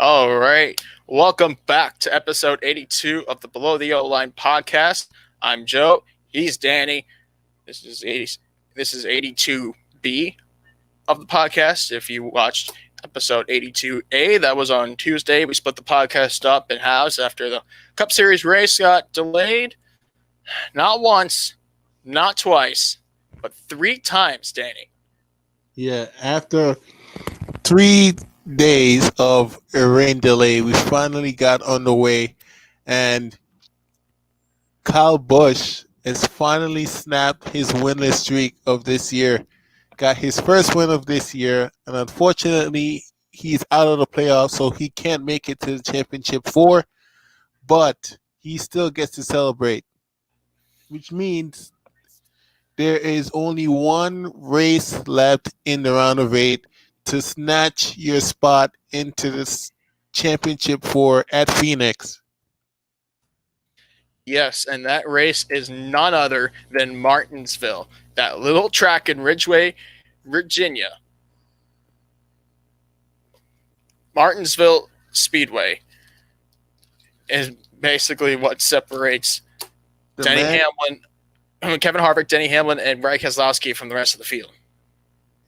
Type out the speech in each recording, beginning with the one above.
All right. Welcome back to episode 82 of the Below the O-Line podcast. I'm Joe. He's Danny. This is 80, this is 82B of the podcast. If you watched episode 82A, that was on Tuesday. We split the podcast up in halves after the Cup Series race got delayed. Not once, not twice, but three times, Danny. Yeah, after 3 days of a rain delay, we finally got on the way, and Kyle Busch has finally snapped his winless streak of this year. Got his first win of this year, and unfortunately, he's out of the playoffs, so he can't make it to the championship four, but he still gets to celebrate, which means there is only one race left in the round of 8 to snatch your spot into this championship four at Phoenix. Yes, and that race is none other than Martinsville, that little track in Ridgeway, Virginia. Martinsville Speedway is basically what separates Kevin Harvick, Denny Hamlin, and Brad Keselowski from the rest of the field.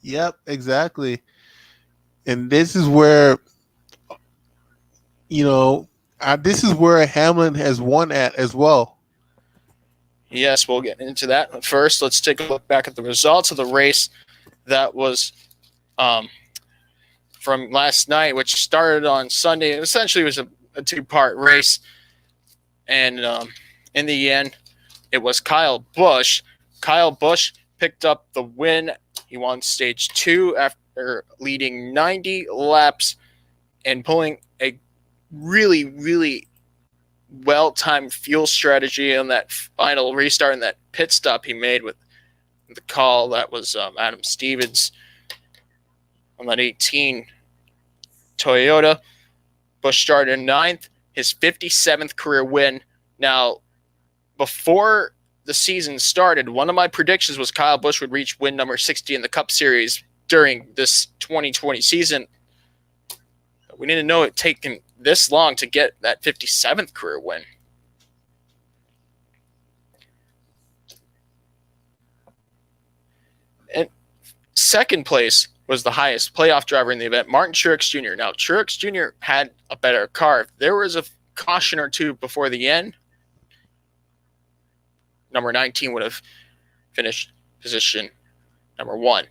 Yep, exactly. And this is where, this is where Hamlin has won at as well. Yes, we'll get into that. But first, let's take a look back at the results of the race that was from last night, which started on Sunday. It essentially was a two-part race. And in the end, it was Kyle Busch. Kyle Busch picked up the win. He won stage 2 after leading 90 laps and pulling a really, really well-timed fuel strategy on that final restart and that pit stop he made with the call. That was Adam Stevens on that 18 Toyota. Busch started in 9th, his 57th career win. Now, before the season started, one of my predictions was Kyle Busch would reach win number 60 in the Cup Series during this 2020 season. We didn't know it taken this long to get that 57th career win. And second place was the highest playoff driver in the event, Martin Truex Jr. Now, Truex Jr. had a better car. If there was a caution or two before the end, number 19 would have finished position number 1.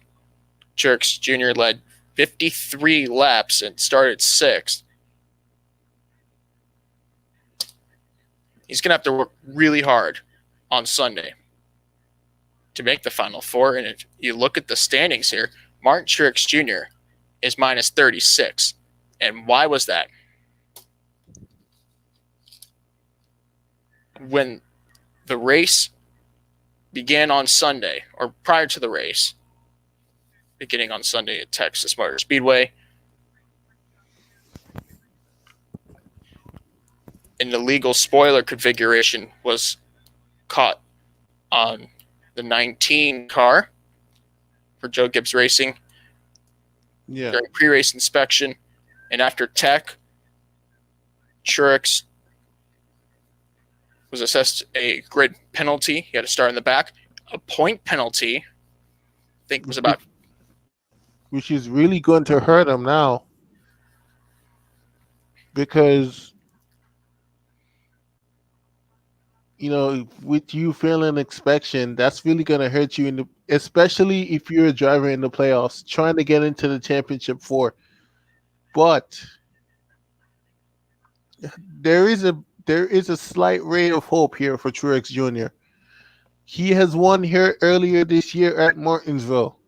Truex Jr. led 53 laps and started 6th. He's going to have to work really hard on Sunday to make the Final Four. And if you look at the standings here, Martin Truex Jr. is minus 36. And why was that? When the race began on Sunday, or prior to the race, beginning on Sunday at Texas Motor Speedway, an illegal spoiler configuration was caught on the 19 car for Joe Gibbs Racing during pre-race inspection. And after tech, Truex was assessed a grid penalty. He had to start in the back. A point penalty, I think, was about... Which is really going to hurt him now. Because, with you failing inspection, that's really going to hurt you, especially if you're a driver in the playoffs, trying to get into the championship four. But there is a slight ray of hope here for Truex Jr. He has won here earlier this year at Martinsville.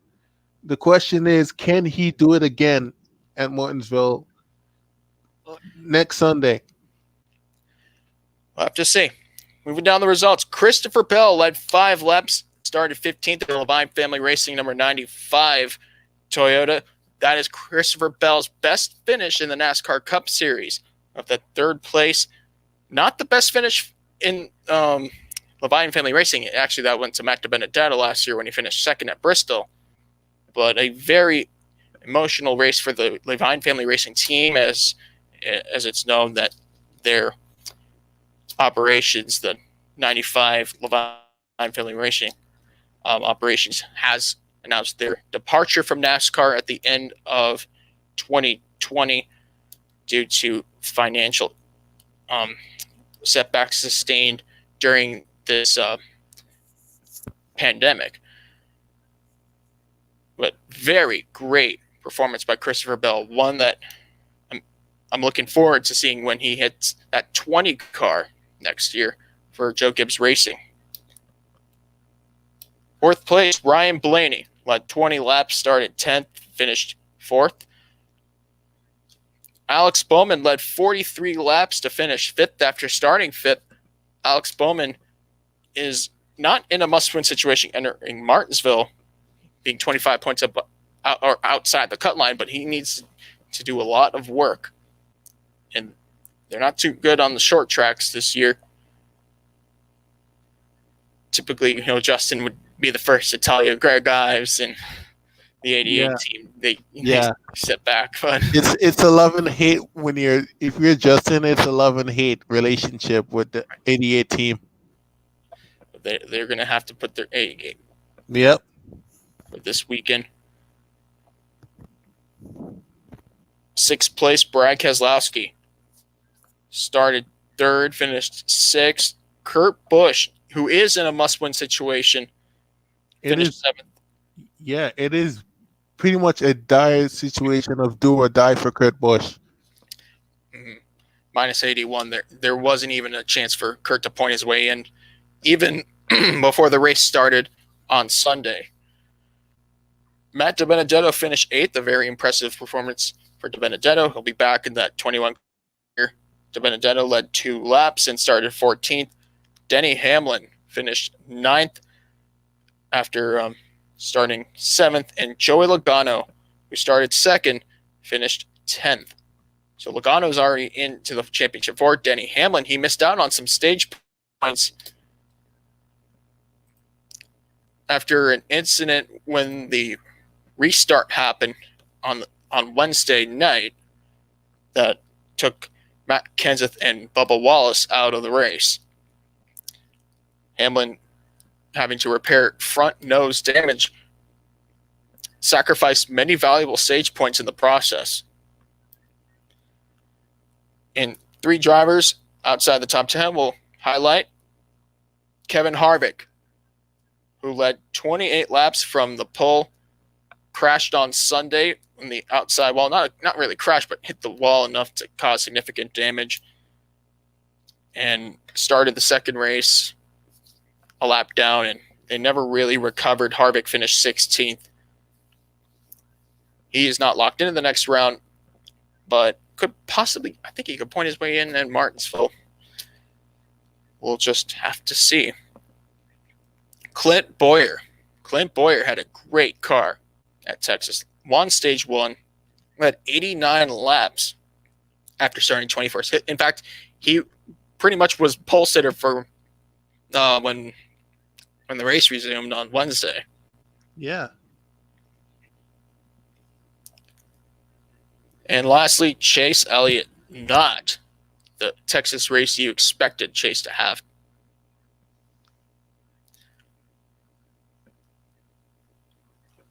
The question is, can he do it again at Martinsville next Sunday? We'll have to see. Moving down the results, Christopher Bell led 5 laps, started 15th in the Levine Family Racing number 95 Toyota. That is Christopher Bell's best finish in the NASCAR Cup Series. Of the third place, not the best finish in Levine Family Racing. Actually, that went to Matt DiBenedetto last year when he finished second at Bristol. But a very emotional race for the Levine Family Racing team, as as it's known that their operations, the 95 Levine Finley Racing operations, has announced their departure from NASCAR at the end of 2020 due to financial setbacks sustained during this pandemic. But very great performance by Christopher Bell, one that I'm looking forward to seeing when he hits that 20 car next year for Joe Gibbs Racing. Fourth place, Ryan Blaney led 20 laps, started 10th, finished 4th. Alex Bowman led 43 laps to finish 5th after starting 5th. Alex Bowman is not in a must-win situation entering Martinsville, being 25 points up or outside the cut line, but he needs to do a lot of work. And they're not too good on the short tracks this year. Typically, Justin would be the first to tell you Greg Ives and the 88 team, they sit back. But it's a love and hate if you're Justin, it's a love and hate relationship with the 88 team. They're going to have to put their A game. Yep. For this weekend. Sixth place, Brad Keselowski. Started 3rd, finished 6th. Kurt Busch, who is in a must-win situation, finished 7th. Yeah, it is pretty much a dire situation of do or die for Kurt Busch. Mm-hmm. Minus 81. There wasn't even a chance for Kurt to point his way in, even before the race started on Sunday. Matt DiBenedetto finished 8th, a very impressive performance for DiBenedetto. He'll be back in that 21 year. DiBenedetto led 2 laps and started 14th. Denny Hamlin finished 9th after starting 7th. And Joey Logano, who started 2nd, finished 10th. So Logano's already into the championship for Denny Hamlin. He missed out on some stage points after an incident when the restart happened on Wednesday night that took Matt Kenseth and Bubba Wallace out of the race. Hamlin, having to repair front nose damage, sacrificed many valuable stage points in the process. And 3 drivers outside the top 10 will highlight Kevin Harvick, who led 28 laps from the pole, crashed on Sunday on the outside wall. Not really crashed, but hit the wall enough to cause significant damage. And started the second race a lap down, and they never really recovered. Harvick finished 16th. He is not locked into the next round, but could possibly, I think he could point his way in Martinsville. We'll just have to see. Clint Boyer. Clint Boyer had a great car at Texas. Won stage 1, led 89 laps after starting 21st. In fact, he pretty much was pole sitter for when the race resumed on Wednesday. Yeah. And lastly, Chase Elliott, not the Texas race you expected Chase to have.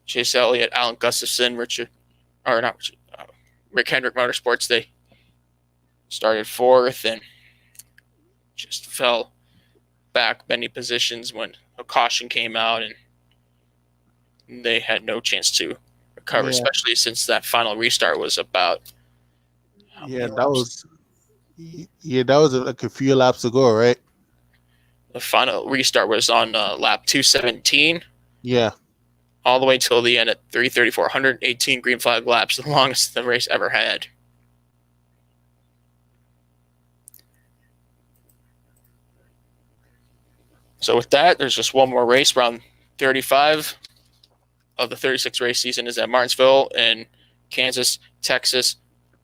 Chase Elliott, Alan Gustafson, Rick Hendrick Motorsports, they started 4th and just fell back many positions when a caution came out, and they had no chance to recover, especially since that final restart was about that was like a few laps ago, right? The final restart was on lap 217. Yeah. All the way till the end at 334, 118 green flag laps, the longest the race ever had. So with that, there's just one more race. Round 35 of the 36 race season is at Martinsville, and Kansas, Texas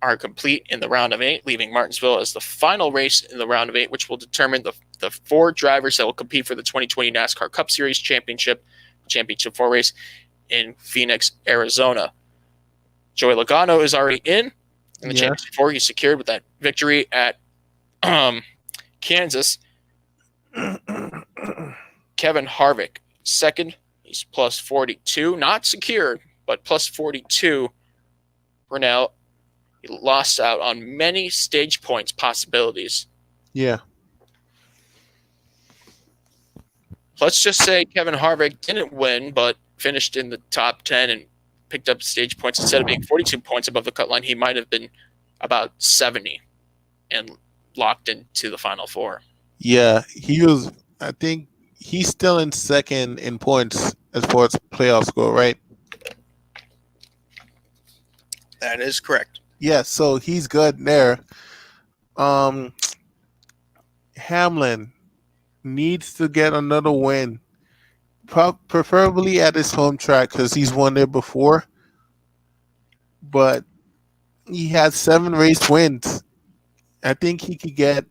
are complete in the round of 8, leaving Martinsville as the final race in the round of 8, which will determine the 4 drivers that will compete for the 2020 NASCAR Cup Series Championship 4 race in Phoenix, Arizona. Joey Logano is already in. in the Yeah. championship before. He secured with that victory at Kansas. Kevin Harvick, second. He's plus 42. Not secured, but plus 42 for now. He lost out on many stage points possibilities. Yeah. Let's just say Kevin Harvick didn't win, but finished in the top 10 and picked up stage points. Instead of being 42 points above the cut line, he might have been about 70 and locked into the Final Four. Yeah, he was. I think he's still in second in points as far as playoffs go, right? That is correct. Yeah, so he's good there. Hamlin needs to get another win, preferably at his home track because he's won there before. But he has 7 race wins. I think he could get.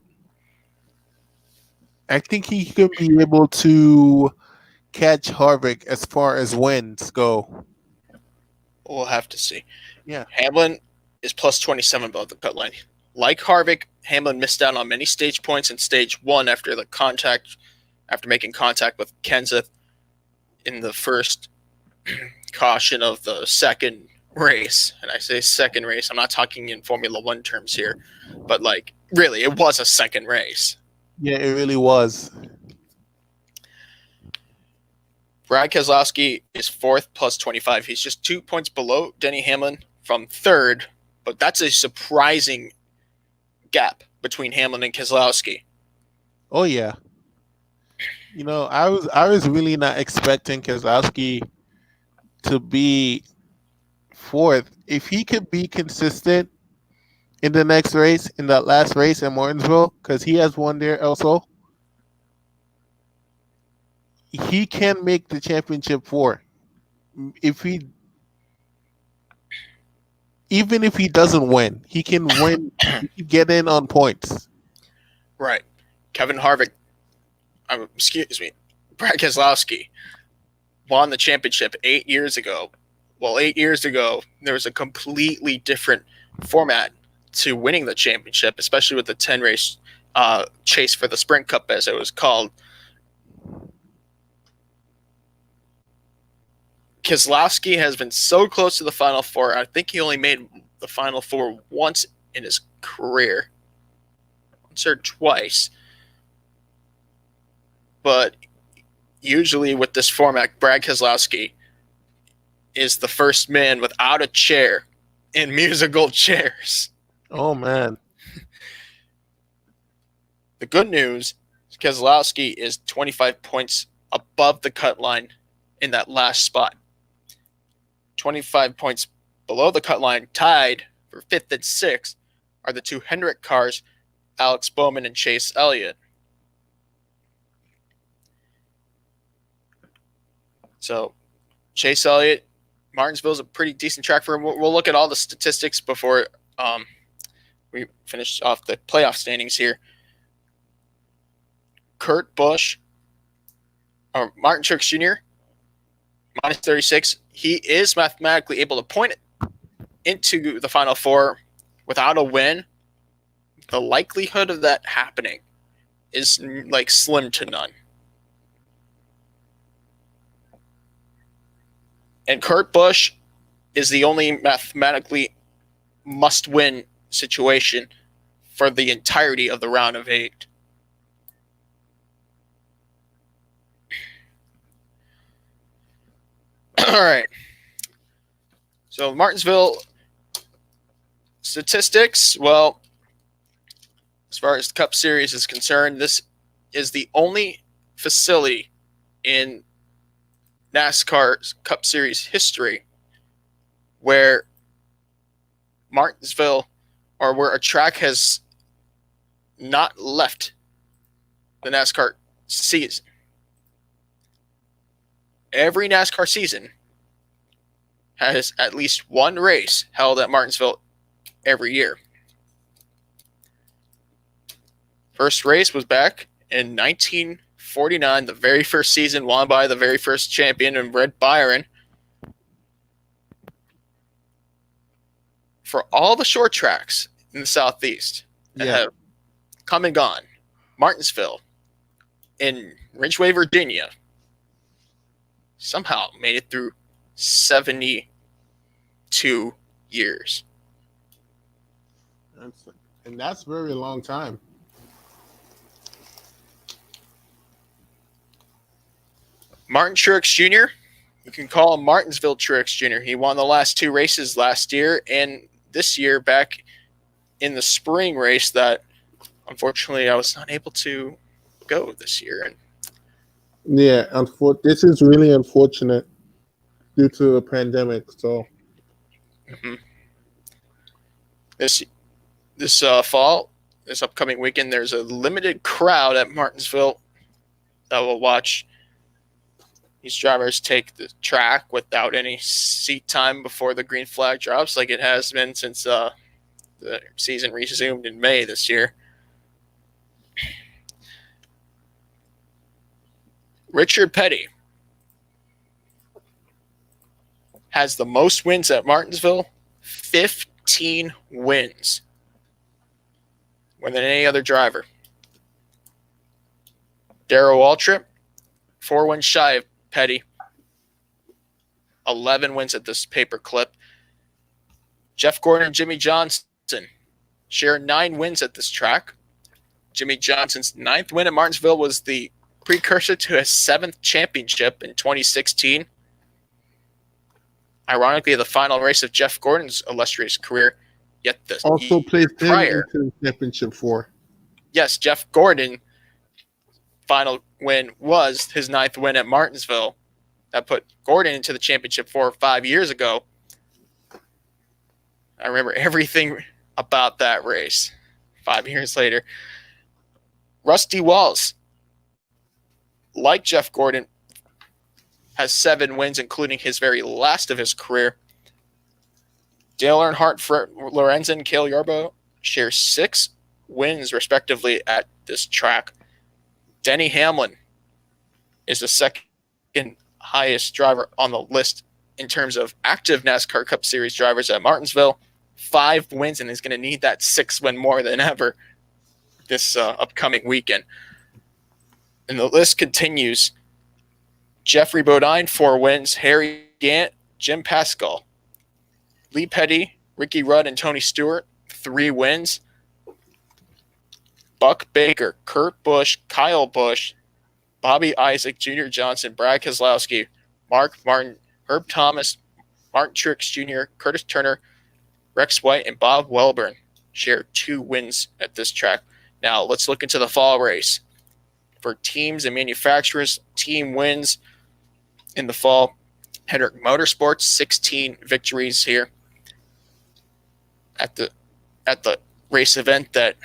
I think he could be able to catch Harvick as far as wins go. We'll have to see. Yeah. Hamlin is plus 27 above the cut line. Like Harvick, Hamlin missed out on many stage points in stage 1 after making contact with Kenseth in the first caution of the second race. And I say second race, I'm not talking in Formula 1 terms here, but like really, it was a second race. Yeah, it really was. Brad Keselowski is 4th plus 25. He's just 2 points below Denny Hamlin from 3rd, but that's a surprising gap between Hamlin and Keselowski. Oh yeah. You know, I was really not expecting Keselowski to be 4th. If he could be consistent in the next race, in that last race in Martinsville, because he has won there also, he can make the championship 4. Even if he doesn't win, he can win. He can get in on points. Right. Brad Keselowski won the championship 8 years ago. Well, 8 years ago, there was a completely different format to winning the championship, especially with the 10-race chase for the Sprint Cup, as it was called. Keselowski has been so close to the Final Four. I think he only made the Final Four once in his career. Once or twice. But usually with this format, Brad Keselowski is the first man without a chair in musical chairs. Oh, man. The good news is Keselowski is 25 points above the cut line in that last spot. 25 points below the cut line, tied for 5th and 6th, are the 2 Hendrick cars, Alex Bowman and Chase Elliott. So, Chase Elliott, Martinsville's a pretty decent track for him. We'll look at all the statistics before we finish off the playoff standings here. Kurt Busch, or Martin Truex Jr., minus 36. He is mathematically able to point it into the Final Four without a win. The likelihood of that happening is like slim to none. And Kurt Busch is the only mathematically must-win situation for the entirety of the round of 8. All right. So Martinsville statistics, well, as far as the Cup Series is concerned, this is the only facility in NASCAR Cup Series history where Martinsville, or where a track has not left the NASCAR season. Every NASCAR season has at least one race held at Martinsville every year. First race was back in 1949, the very first season, won by the very first champion, and Red Byron. for all the short tracks in the Southeast that have come and gone. Martinsville in Ridgeway, Virginia, somehow made it through 72 years. And that's a very long time. Martin Truex Jr., you can call him Martinsville Truex Jr. He won the last 2 races last year and this year back in the spring race that unfortunately I was not able to go this year. And yeah, this is really unfortunate due to a pandemic. So this fall, this upcoming weekend, there's a limited crowd at Martinsville that will watch these drivers take the track without any seat time before the green flag drops, like it has been since the season resumed in May this year. Richard Petty has the most wins at Martinsville, 15 wins, more than any other driver. Darrell Waltrip, 4 wins shy of Petty, 11 wins at this paper clip. Jeff Gordon and Jimmy Johnson share 9 wins at this track. Jimmy Johnson's 9th win at Martinsville was the precursor to his 7th championship in 2016. Ironically, the final race of Jeff Gordon's illustrious career, yet the also placed him prior into the championship 4. Yes, Jeff Gordon final win was his 9th win at Martinsville. That put Gordon into the championship 4 or 5 years ago. I remember everything about that race 5 years later. Rusty Walls, like Jeff Gordon, has 7 wins, including his very last of his career. Dale Earnhardt, Fred Lorenzen, and Cale Yarborough share 6 wins, respectively, at this track. Denny Hamlin is the second highest driver on the list in terms of active NASCAR Cup Series drivers at Martinsville. 5 wins, and is going to need that 6th win more than ever this upcoming weekend. And the list continues. Jeffrey Bodine, 4 wins. Harry Gant, Jim Pascal, Lee Petty, Ricky Rudd, and Tony Stewart, 3 wins. Buck Baker, Kurt Busch, Kyle Busch, Bobby Isaac, Junior Johnson, Brad Keselowski, Mark Martin, Herb Thomas, Martin Truex Jr., Curtis Turner, Rex White, and Bob Welburn share 2 wins at this track. Now, let's look into the fall race. For teams and manufacturers, team wins in the fall. Hendrick Motorsports, 16 victories here at the race event that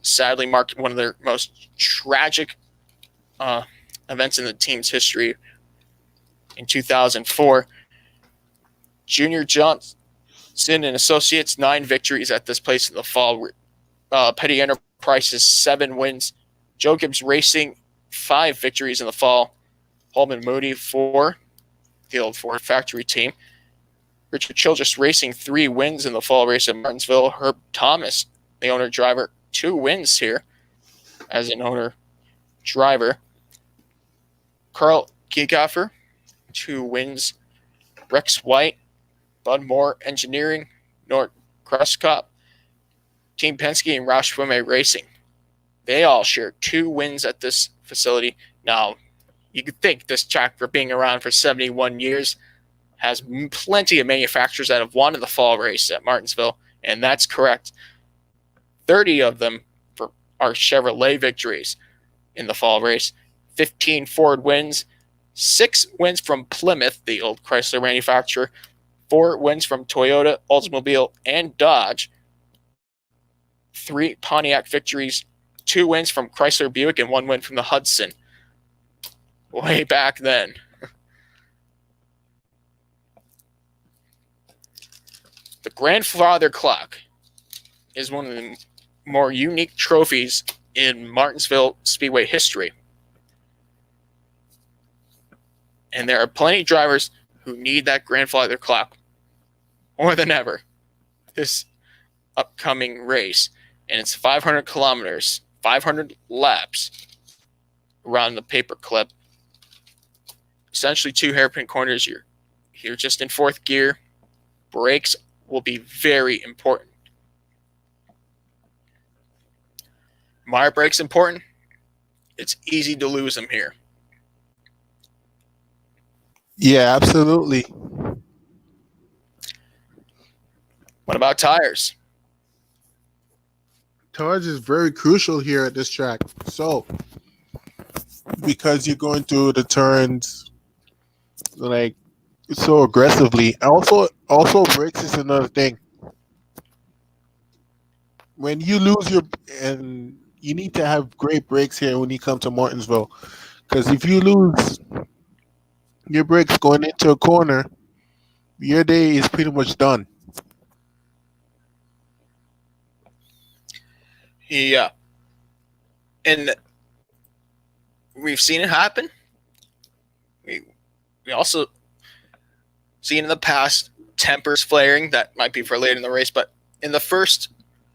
sadly marked one of their most tragic events in the team's history in 2004. Junior Johnson and Associates, 9 victories at this place in the fall. Petty Enterprises, 7 wins. Joe Gibbs Racing, 5 victories in the fall. Holman Moody, 4, the old Ford factory team. Richard Childress Racing, 3 wins in the fall race at Martinsville. Herb Thomas, the owner-driver, 2 wins here as an owner-driver. Carl Kiekhofer, 2 wins. Rex White, Bud Moore Engineering, Nort Kreskop, Team Penske, and Roush Flume Racing. They all share 2 wins at this facility. Now, you could think this track, for being around for 71 years, has plenty of manufacturers that have won in the fall race at Martinsville, and that's correct. 30 of them are Chevrolet victories in the fall race. 15 Ford wins, 6 wins from Plymouth, the old Chrysler manufacturer, 4 wins from Toyota, Oldsmobile, and Dodge, 3 Pontiac victories, 2 wins from Chrysler Buick, and 1 win from the Hudson. Way back then. The Grandfather Clock is one of the more unique trophies in Martinsville Speedway history. And there are plenty of drivers who need that Grandfather Clock more than ever. this upcoming race, and it's 500 kilometers, 500 laps around the paperclip. Essentially 2 hairpin corners. You're just in 4th gear. Brakes will be very important. Why are brakes important? It's easy to lose them here. Yeah, absolutely. What about tires? Tires is very crucial here at this track. So, because you're going through the turns like so aggressively, also brakes is another thing. When you lose and you need to have great brakes here when you come to Martinsville, because if you lose your brakes going into a corner, your day is pretty much done. Yeah. And we've seen it happen. We also seen in the past tempers flaring. That might be for later in the race, but in the first,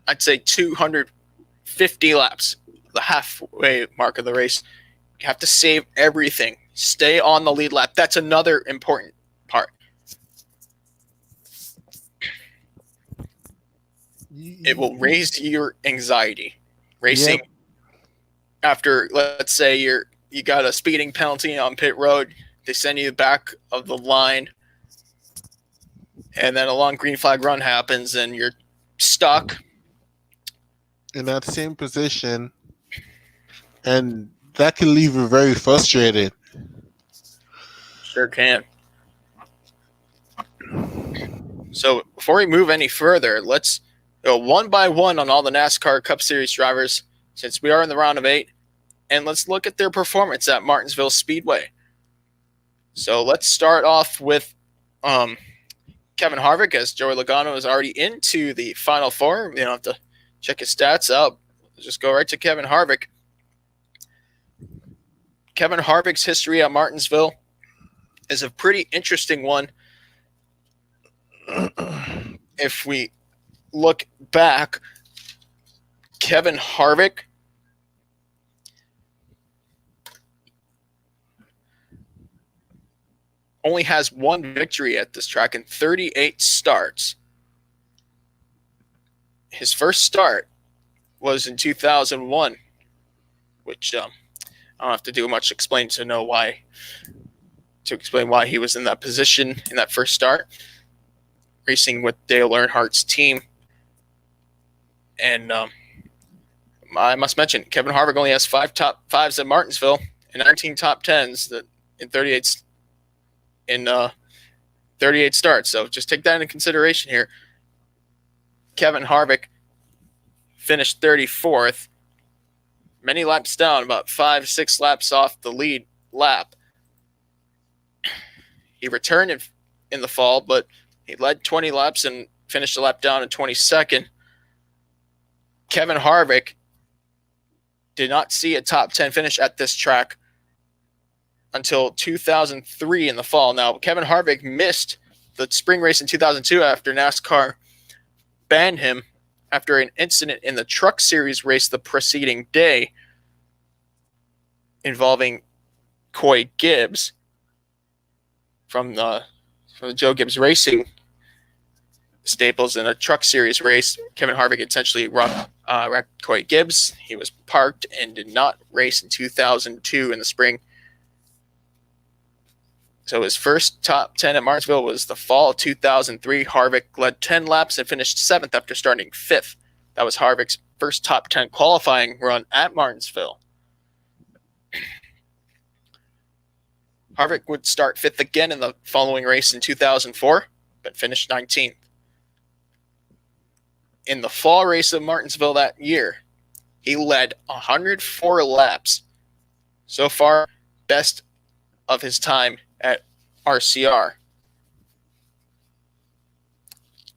I'd say 250 laps, the halfway mark of the race, you have to save everything. Stay on the lead lap. That's another important part. It will raise your anxiety. Racing after, let's say, you got a speeding penalty on pit road, they send you back of the line, and then a long green flag run happens, and you're stuck in that same position, and that can leave you very frustrated. Sure can. So before we move any further, let's go one by one on all the NASCAR Cup Series drivers, since we are in the round of 8, and let's look at their performance at Martinsville Speedway. So let's start off with Kevin Harvick, as Joey Logano is already into the Final Four. You don't have to check his stats out. Just go right to Kevin Harvick. Kevin Harvick's history at Martinsville is a pretty interesting one. If we look back, Kevin Harvick only has 1 victory at this track in 38 starts. His first start was in 2001, which I don't have to do much explaining to explain why he was in that position in that first start, racing with Dale Earnhardt's team. And I must mention, Kevin Harvick only has 5 top 5s at Martinsville and 19 top 10s in 38 starts. So just take that into consideration here. Kevin Harvick finished 34th, many laps down, about 5-6 laps off the lead lap. He returned in the fall, but he led 20 laps and finished a lap down in 22nd. Kevin Harvick did not see a top 10 finish at this track until 2003 in the fall. Now, Kevin Harvick missed the spring race in 2002 after NASCAR banned him after an incident in the Truck Series race the preceding day involving Coy Gibbs from the Joe Gibbs Racing staples in a Truck Series race. Kevin Harvick essentially wrecked Coy Gibbs. He was parked and did not race in 2002 in the spring. So his first top 10 at Martinsville was the fall of 2003. Harvick led 10 laps and finished 7th after starting 5th. That was Harvick's first top 10 qualifying run at Martinsville. Harvick would start 5th again in the following race in 2004, but finished 19th. In the fall race of Martinsville that year, he led 104 laps. So far, best of his time at RCR.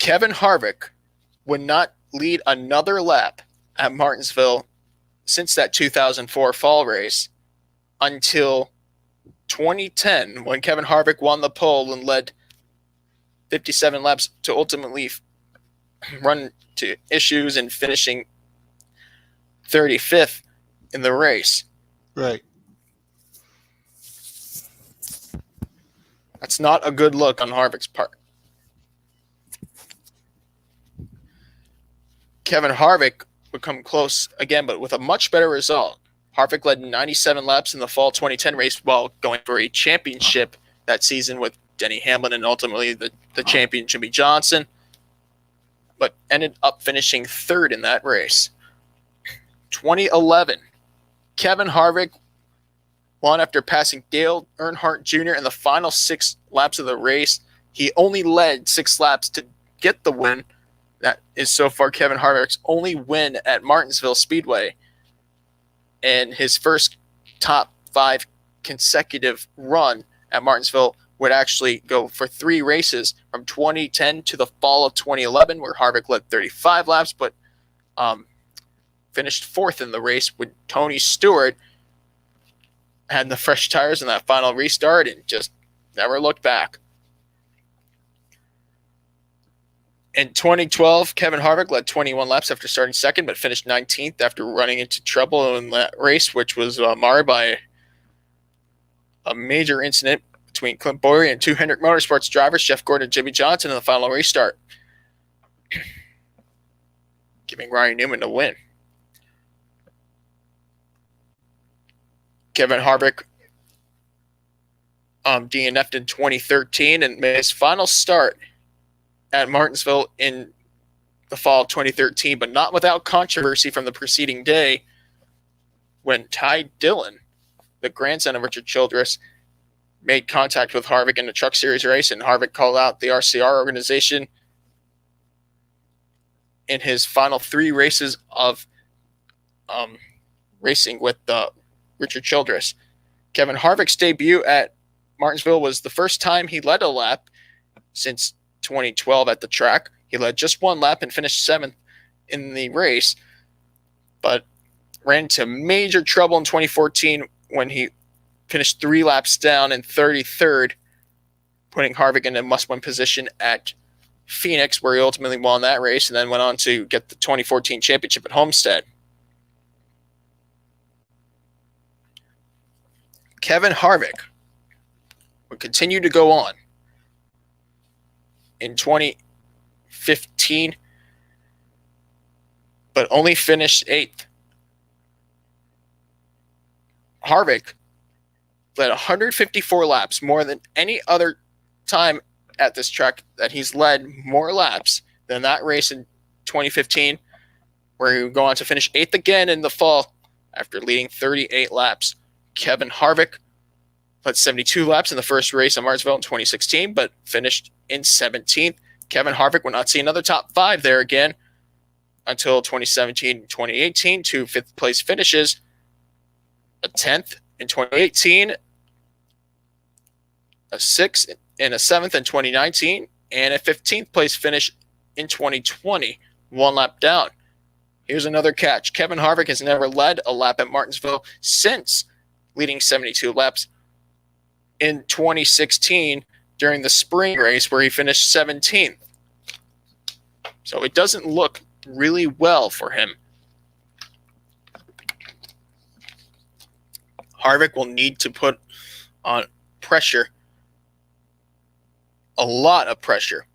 Kevin Harvick would not lead another lap at Martinsville since that 2004 fall race until 2010, when Kevin Harvick won the pole and led 57 laps to ultimately run to issues and finishing 35th in the race. Right. That's not a good look on Harvick's part. Kevin Harvick would come close again, but with a much better result. Harvick led 97 laps in the fall 2010 race while going for a championship that season with Denny Hamlin and ultimately the champion Jimmy Johnson, but ended up finishing third in that race. 2011, Kevin Harvick won after passing Dale Earnhardt Jr. in the final 6 laps of the race. He only led 6 laps to get the win. That is so far Kevin Harvick's only win at Martinsville Speedway, and his first top 5 consecutive run at Martinsville would actually go for 3 races from 2010 to the fall of 2011, where Harvick led 35 laps, but finished 4th in the race with Tony Stewart had the fresh tires in that final restart and just never looked back. In 2012, Kevin Harvick led 21 laps after starting second, but finished 19th after running into trouble in that race, which was marred by a major incident between Clint Bowyer and 2 Hendrick Motorsports drivers, Jeff Gordon and Jimmy Johnson, in the final restart, giving Ryan Newman the win. Kevin Harvick DNF'd in 2013 and made his final start at Martinsville in the fall of 2013, but not without controversy from the preceding day when Ty Dillon, the grandson of Richard Childress, made contact with Harvick in the Truck Series race, and Harvick called out the RCR organization in his final 3 races of racing with Richard Childress. Kevin Harvick's debut at Martinsville was the first time he led a lap since 2012 at the track. He led just 1 lap and finished 7th in the race, but ran into major trouble in 2014 when he finished 3 laps down and 33rd, putting Harvick in a must-win position at Phoenix, where he ultimately won that race and then went on to get the 2014 championship at Homestead. Kevin Harvick would continue to go on. In 2015, but only finished 8th. Harvick led 154 laps, more than any other time at this track that he's led more laps than that race in 2015, where he would go on to finish 8th again in the fall after leading 38 laps. Kevin Harvick led 72 laps in the first race at Martinsville in 2016, but finished in 17th. Kevin Harvick would not see another top 5 there again until 2017 and 2018, 2 5th-place finishes, a 10th in 2018, a 6th and a 7th in 2019, and a 15th-place finish in 2020, 1 lap down. Here's another catch. Kevin Harvick has never led a lap at Martinsville since leading 72 laps in 2016 during the spring race, where he finished 17th. So it doesn't look really well for him. Harvick will need to put on pressure, a lot of pressure,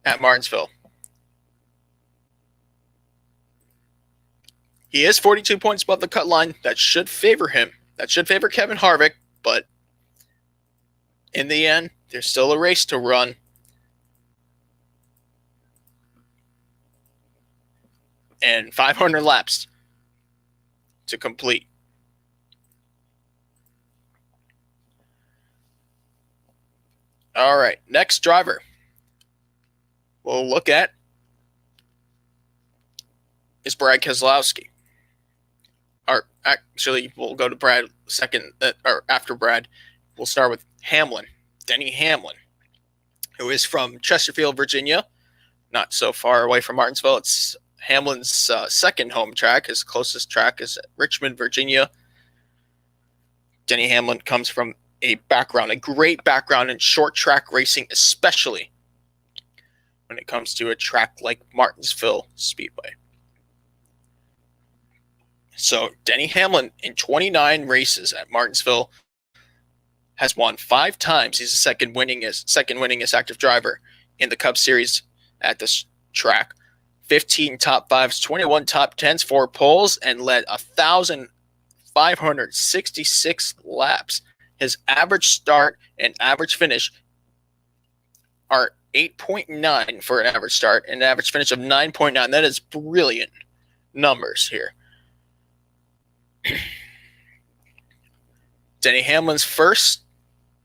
at Martinsville. He is 42 points above the cut line. That should favor him. That should favor Kevin Harvick, but in the end, there's still a race to run. And 500 laps to complete. All right, next driver we'll look at is Brad Keselowski. Or actually, we'll go to Brad second, or after Brad. We'll start with Hamlin, Denny Hamlin, who is from Chesterfield, Virginia, not so far away from Martinsville. It's Hamlin's second home track. His closest track is Richmond, Virginia. Denny Hamlin comes from a great background in short track racing, especially when it comes to a track like Martinsville Speedway. So Denny Hamlin, in 29 races at Martinsville, has won 5 times. He's the second winningest active driver in the Cup Series at this track. 15 top 5s, 21 top 10s, 4 poles, and led 1,566 laps. His average start and average finish are 8.9 for an average start and an average finish of 9.9. That is brilliant numbers here. Denny Hamlin's first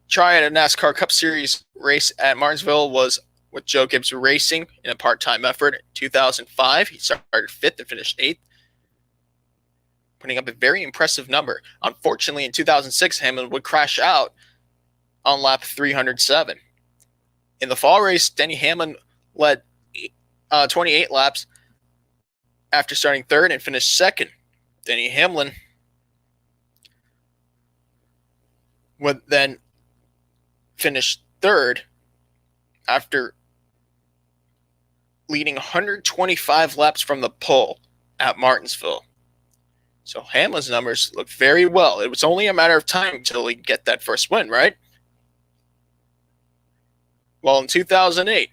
try at a NASCAR Cup Series race at Martinsville was with Joe Gibbs Racing in a part-time effort in 2005. He started 5th and finished 8th, putting up a very impressive number. Unfortunately, in 2006, Hamlin would crash out on lap 307. In the fall race, Denny Hamlin led 28 laps after starting 3rd and finished 2nd. Denny Hamlin would then finish 3rd after leading 125 laps from the pole at Martinsville. So Hamlin's numbers look very well. It was only a matter of time until he get that first win, right? Well, in 2008,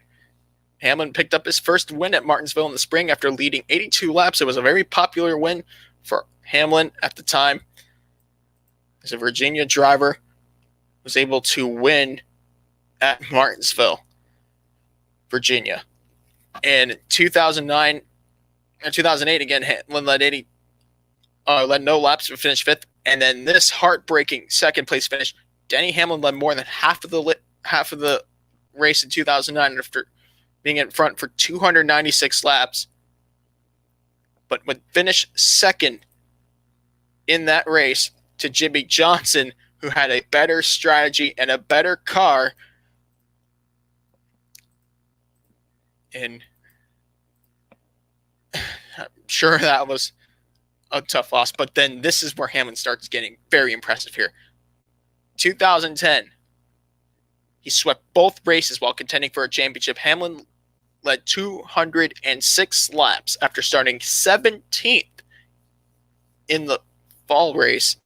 Hamlin picked up his first win at Martinsville in the spring after leading 82 laps. It was a very popular win for Hamlin at the time. As a Virginia driver, was able to win at Martinsville, Virginia. And 2009 and 2008 again, Hamlin led no laps but finished 5th. And then this heartbreaking second place finish, Denny Hamlin led more than half of the race in 2009 after being in front for 296 laps, but would finish 2nd in that race to Jimmy Johnson, who had a better strategy and a better car. And I'm sure that was a tough loss, but then this is where Hamlin starts getting very impressive here. 2010, he swept both races while contending for a championship. Hamlin led 206 laps after starting 17th in the fall race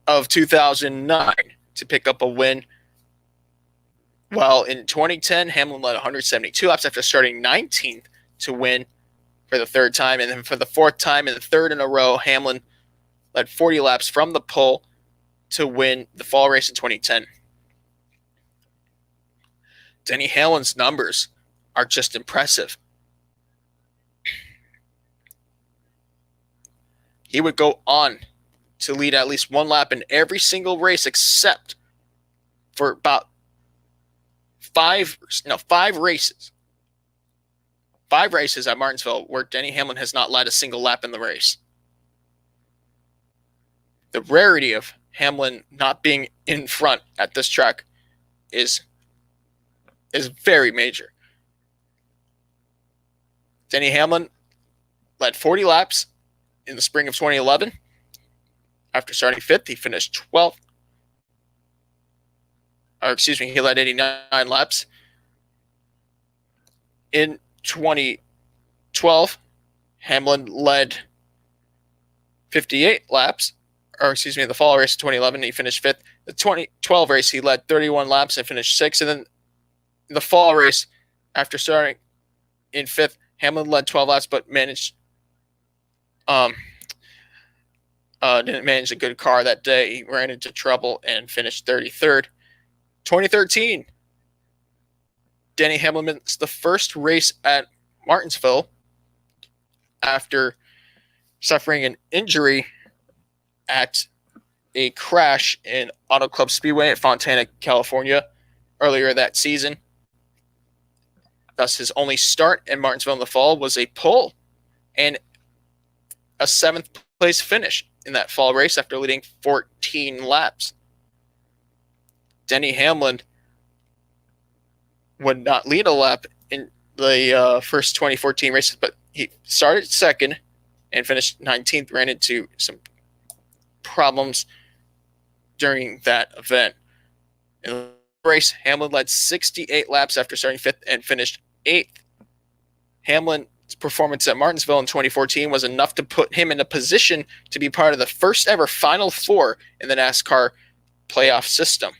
of 2009 to pick up a win. While in 2010, Hamlin led 172 laps after starting 19th to win for the 3rd time. And then for the 4th time and the 3rd in a row, Hamlin led 40 laps from the pole to win the fall race in 2010. Denny Hamlin's numbers are just impressive. He would go on to lead at least 1 lap in every single race except for about 5 races. 5 races at Martinsville where Denny Hamlin has not led a single lap in the race. The rarity of Hamlin not being in front at this track is very major. Denny Hamlin led 40 laps in the spring of 2011. After starting 5th, he finished 12th. He led 89 laps. In 2012, Hamlin led 58 laps. The fall race of 2011, he finished 5th. The 2012 race, he led 31 laps and finished 6th. And then the fall race, after starting in 5th, Hamlin led 12 laps, but didn't manage a good car that day. He ran into trouble and finished 33rd. 2013, Denny Hamlin missed the first race at Martinsville after suffering an injury at a crash in Auto Club Speedway at Fontana, California earlier that season. Thus, his only start in Martinsville in the fall was a pole and a 7th place finish in that fall race after leading 14 laps. Denny Hamlin would not lead a lap in the first 2014 races, but he started 2nd and finished 19th, ran into some problems during that event. And race, Hamlin led 68 laps after starting 5th and finished 8th. Hamlin's performance at Martinsville in 2014 was enough to put him in a position to be part of the first ever Final Four in the NASCAR playoff system,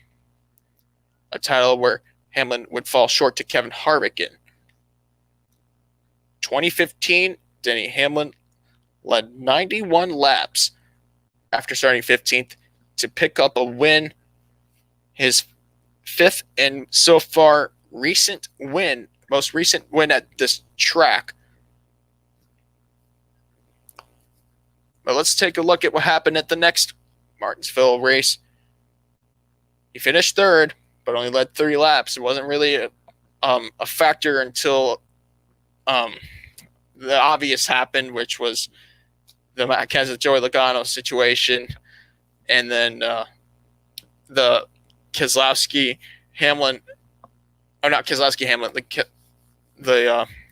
a title where Hamlin would fall short to Kevin Harvick in. 2015, Denny Hamlin led 91 laps after starting 15th to pick up a win, his 5th and so far most recent win at this track. But let's take a look at what happened at the next Martinsville race. He finished 3rd, but only led 30 laps. It wasn't really a factor until the obvious happened, which was the Joey Logano situation, and then the Keselowski-Hamlin, or not Keselowski-Hamlin, the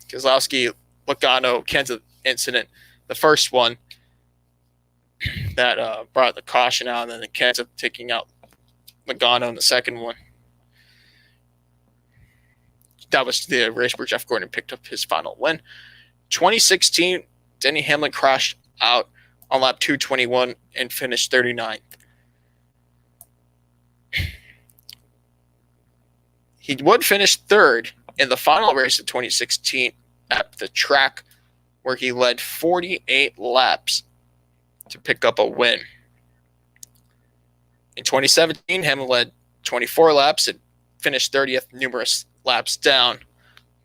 Keselowski-Logano-Kenseth incident, the first one that brought the caution out, and then the Kenseth taking out Logano in the second one. That was the race where Jeff Gordon picked up his final win. 2016, Denny Hamlin crashed out on lap 221 and finished 39th. He would finish 3rd in the final race of 2016 at the track, where he led 48 laps to pick up a win. In 2017, Hamlin led 24 laps and finished 30th, numerous laps down.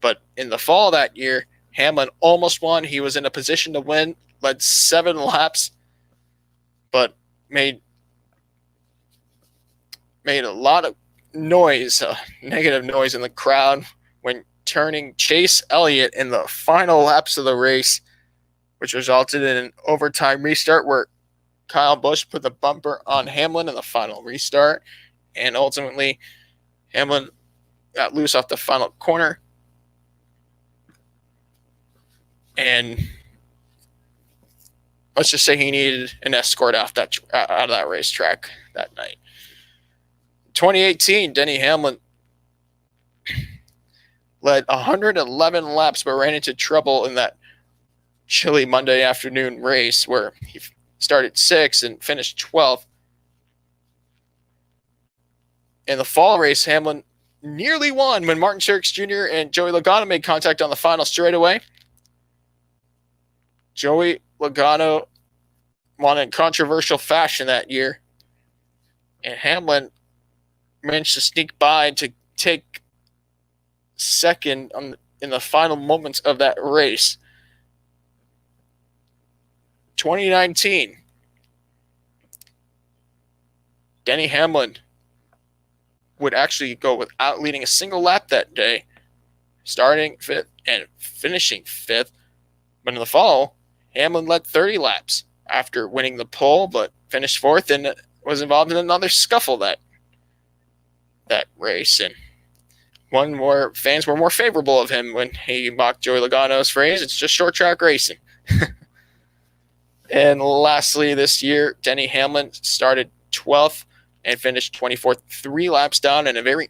But in the fall of that year, Hamlin almost won. He was in a position to win, led 7 laps, but made a lot of noise, negative noise in the crowd when turning Chase Elliott in the final laps of the race, which resulted in an overtime restart where Kyle Busch put the bumper on Hamlin in the final restart, and ultimately Hamlin got loose off the final corner, and let's just say he needed an escort out of that racetrack that night. 2018, Denny Hamlin led 111 laps but ran into trouble in that chilly Monday afternoon race where he started 6th and finished 12th. In the fall race, Hamlin nearly won when Martin Truex Jr. and Joey Logano made contact on the final straightaway. Joey Logano won in controversial fashion that year, and Hamlin managed to sneak by to take 2nd in the final moments of that race. 2019, Denny Hamlin would actually go without leading a single lap that day, starting 5th and finishing 5th. But in the fall, Hamlin led 30 laps after winning the pole, but finished 4th and was involved in another scuffle that race. And fans were more favorable of him when he mocked Joey Logano's phrase, "It's just short track racing." And lastly, this year, Denny Hamlin started 12th and finished 24th, 3 laps down, in a very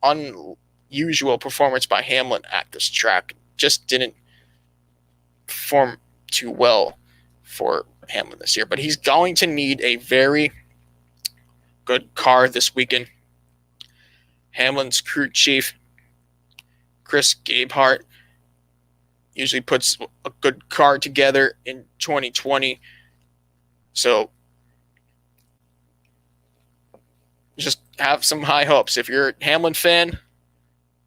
unusual performance by Hamlin at this track. Just didn't perform too well for Hamlin this year, but he's going to need a very good car this weekend. Hamlin's crew chief, Chris Gabehart, usually puts a good car together in 2020. So just have some high hopes. If you're a Hamlin fan,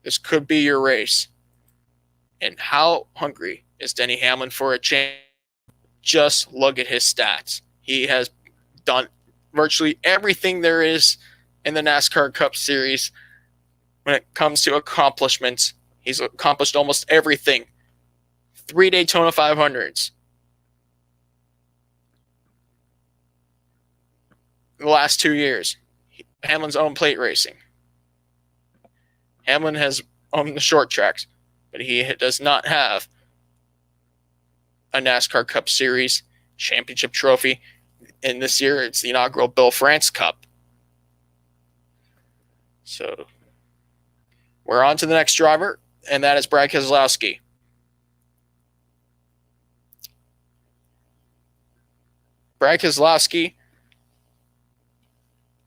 this could be your race. And how hungry is Denny Hamlin for a change? Just look at his stats. He has done virtually everything there is in the NASCAR Cup Series. When it comes to accomplishments, he's accomplished almost everything. 3 Daytona 500s. The last 2 years. Hamlin's owned plate racing. Hamlin has owned the short tracks, but he does not have a NASCAR Cup Series championship trophy. And this year, it's the inaugural Bill France Cup. So we're on to the next driver, and that is Brad Keselowski. Brad Keselowski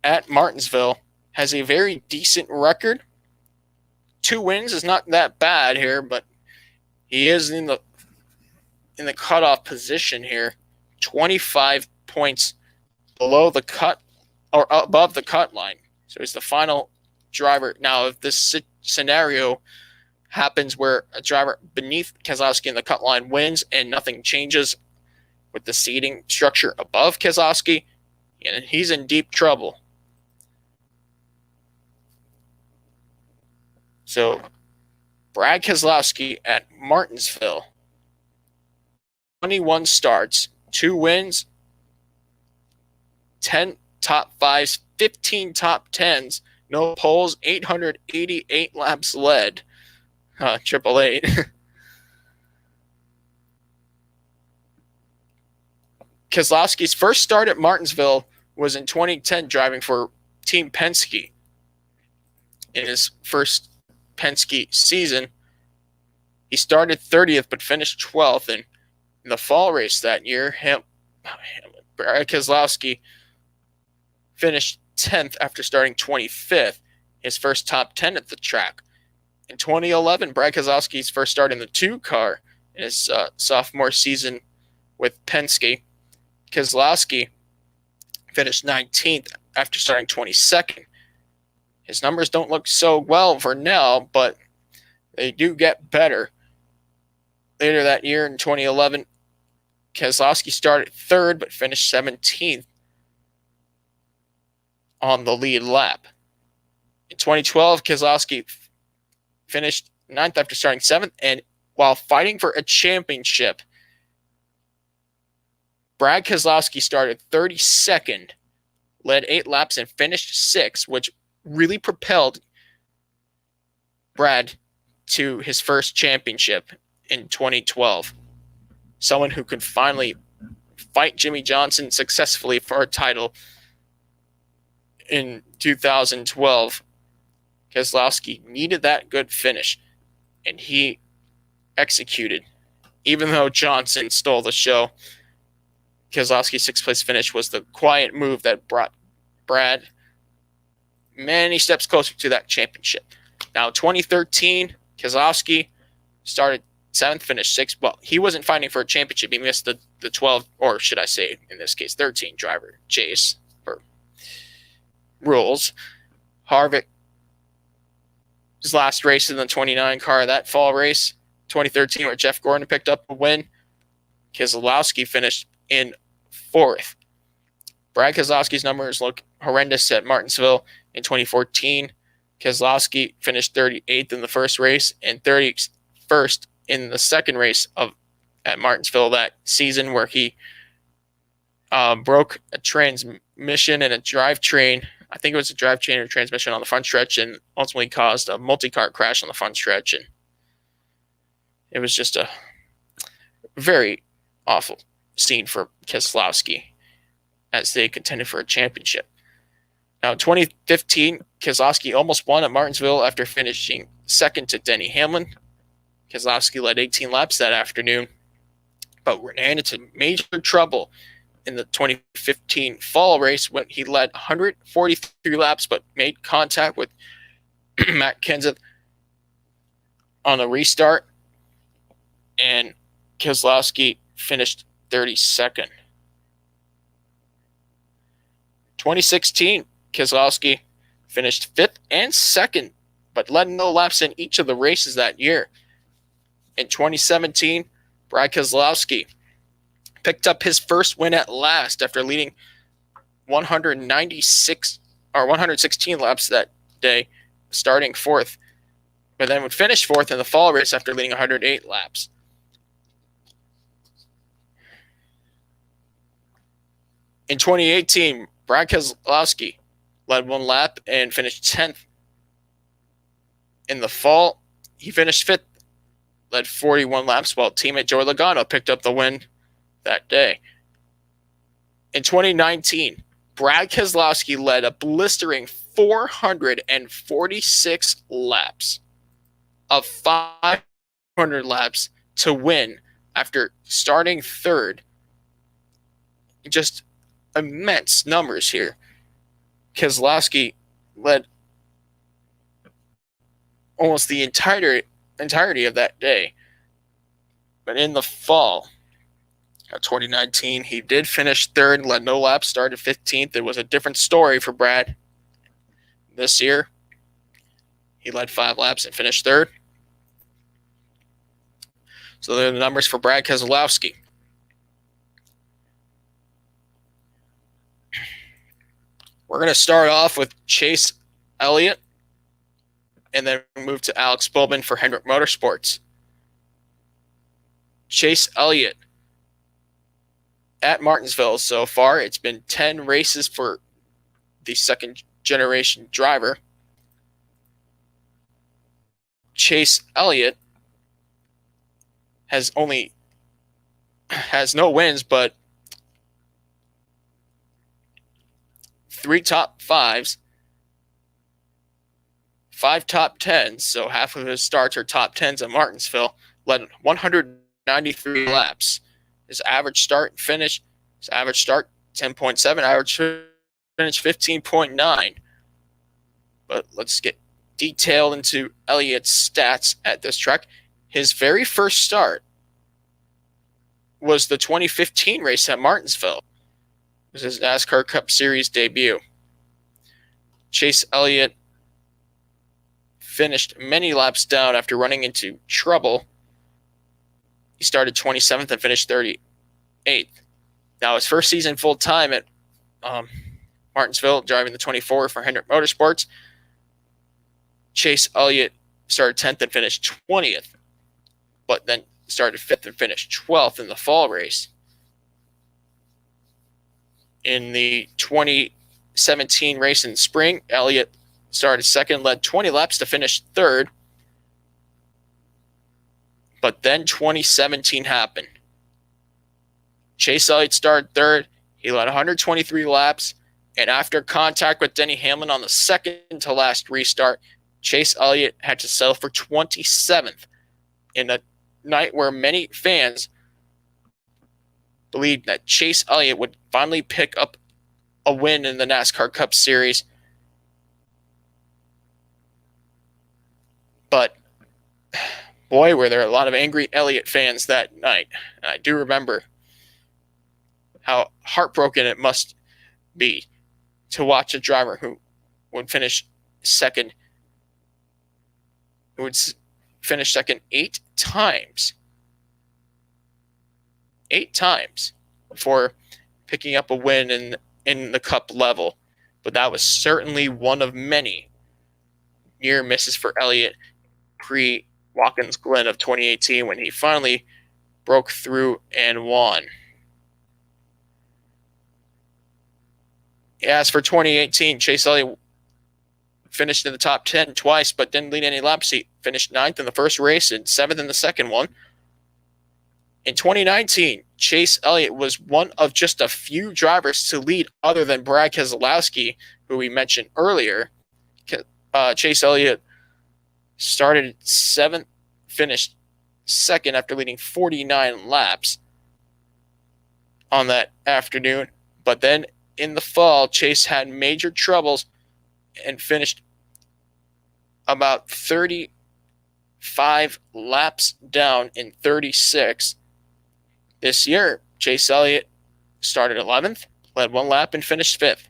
at Martinsville has a very decent record. 2 wins is not that bad here, but he is in the cutoff position here, 25 points below the cut or above the cut line. So he's the final driver. Now, if this scenario happens where a driver beneath Keselowski in the cut line wins and nothing changes with the seating structure above Keselowski, and he's in deep trouble. So, Brad Keselowski at Martinsville, 21 starts, 2 wins, 10 top 5s, 15 top 10s, no poles, 888 laps led. Triple eight. Keselowski's first start at Martinsville was in 2010, driving for Team Penske. In his first Penske season, he started 30th but finished 12th. And in the fall race that year, Brad Keselowski finished 10th after starting 25th, his first top 10 at the track. In 2011, Brad Keselowski's first start in the 2 car in his sophomore season with Penske. Keselowski finished 19th after starting 22nd. His numbers don't look so well for now, but they do get better. Later that year in 2011, Keselowski started 3rd but finished 17th on the lead lap. In 2012, Keselowski finished 9th after starting 7th, and while fighting for a championship, Brad Keselowski started 32nd, led 8 laps, and finished 6th, which really propelled Brad to his first championship in 2012. Someone who could finally fight Jimmy Johnson successfully for a title in 2012. Keselowski needed that good finish, and he executed. Even though Johnson stole the show, Keselowski's 6th place finish was the quiet move that brought Brad many steps closer to that championship. Now, 2013, Keselowski started 7th, finished 6th. Well, he wasn't fighting for a championship. He missed the 12, or should I say, in this case, 13 driver chase for rules. Harvick's last race in the 29 car, that fall race, 2013, where Jeff Gordon picked up a win. Keselowski finished in 4th. Brad Keselowski's numbers look horrendous at Martinsville in 2014. Keselowski finished 38th in the first race and 31st in the second race at Martinsville that season, where he broke a transmission and a drivetrain. I think it was a drivetrain or transmission on the front stretch, and ultimately caused a multi-car crash on the front stretch. And it was just a very awful scene for Keselowski as they contended for a championship. Now, in 2015, Keselowski almost won at Martinsville after finishing 2nd to Denny Hamlin. Keselowski led 18 laps that afternoon, but ran into major trouble in the 2015 fall race when he led 143 laps but made contact with Matt Kenseth on a restart, and Keselowski finished 32nd. 2016, Keselowski finished 5th and 2nd, but led no laps in each of the races that year. In 2017, Brad Keselowski picked up his first win at last after leading 116 laps that day, starting 4th, but then would finish 4th in the fall race after leading 108 laps. In 2018, Brad Keselowski led 1 lap and finished 10th. In the fall, he finished 5th, led 41 laps, while teammate Joey Logano picked up the win that day. In 2019, Brad Keselowski led a blistering 446 laps of 500 laps to win after starting third. Just immense numbers here. Keselowski led almost the entirety of that day. But in the fall of 2019, he did finish third, led no laps, started 15th. It was a different story for Brad. This year, he led 5 laps and finished third. So there are the numbers for Brad Keselowski. We're going to start off with Chase Elliott and then move to Alex Bowman for Hendrick Motorsports. Chase Elliott at Martinsville so far. It's been 10 races for the second generation driver. Chase Elliott has no wins, but 3 top 5s, 5 top 10s, so half of his starts are top 10s at Martinsville, led 193 laps. His average start 10.7, average finish 15.9. But let's get detailed into Elliott's stats at this track. His very first start was the 2015 race at Martinsville. It was his NASCAR Cup Series debut. Chase Elliott finished many laps down after running into trouble. He started 27th and finished 38th. Now, his first season full-time at Martinsville, driving the 24 for Hendrick Motorsports, Chase Elliott started 10th and finished 20th, but then started 5th and finished 12th in the fall race. In the 2017 race in spring, Elliott started second, led 20 laps to finish third. But then 2017 happened. Chase Elliott started third. He led 123 laps. And after contact with Denny Hamlin on the second to last restart, Chase Elliott had to settle for 27th in a night where many fans believed that Chase Elliott would finally pick up a win in the NASCAR Cup Series. But boy, were there a lot of angry Elliott fans that night. And I do remember how heartbroken it must be to watch a driver who would finish second, 8 times. 8 times before picking up a win in the Cup level. But that was certainly one of many near misses for Elliott pre-Watkins Glen of 2018 when he finally broke through and won. As for 2018, Chase Elliott finished in the top 10 twice, but didn't lead any laps. He finished 9th in the first race and 7th in the second one. In 2019, Chase Elliott was one of just a few drivers to lead other than Brad Keselowski, who we mentioned earlier. Chase Elliott started 7th, finished 2nd after leading 49 laps on that afternoon. But then in the fall, Chase had major troubles and finished about 35 laps down in 36. This year, Chase Elliott started 11th, led 1 lap, and finished 5th.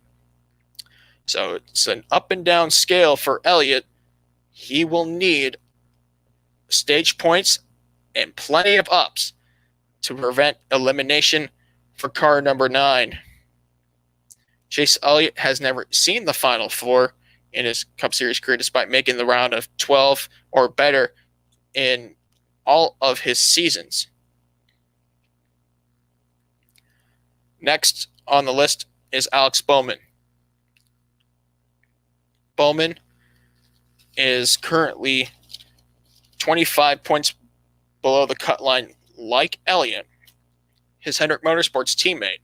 So it's an up and down scale for Elliott. He will need stage points and plenty of ups to prevent elimination for car number 9. Chase Elliott has never seen the Final Four in his Cup Series career, despite making the round of 12 or better in all of his seasons. Next on the list is Alex Bowman. Bowman is currently 25 points below the cut line, like Elliott, his Hendrick Motorsports teammate.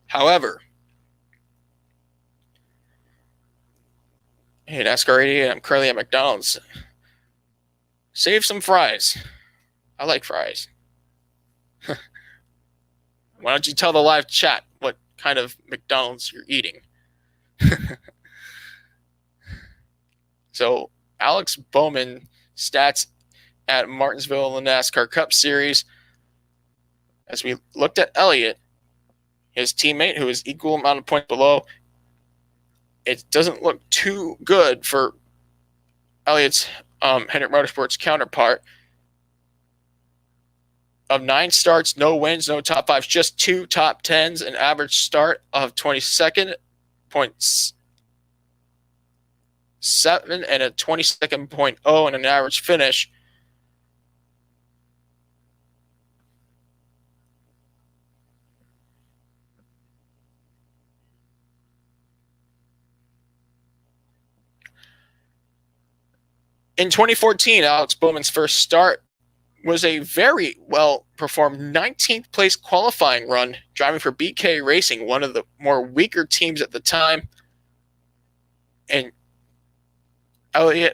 However, Hey, NASCAR 88, I'm currently at McDonald's. Save some fries. I like fries. Why don't you tell the live chat what kind of McDonald's you're eating? So, Alex Bowman stats at Martinsville in the NASCAR Cup Series. As we looked at Elliott, his teammate, who is equal amount of points below, it doesn't look too good for Elliott's Hendrick Motorsports counterpart. Of 9 starts, no wins, no top 5s, just 2 top 10s, an average start of 22nd.7 and a 22nd.0 and an average finish. In 2014, Alex Bowman's first start was a very well-performed 19th place qualifying run, driving for BK Racing, one of the more weaker teams at the time. And Alex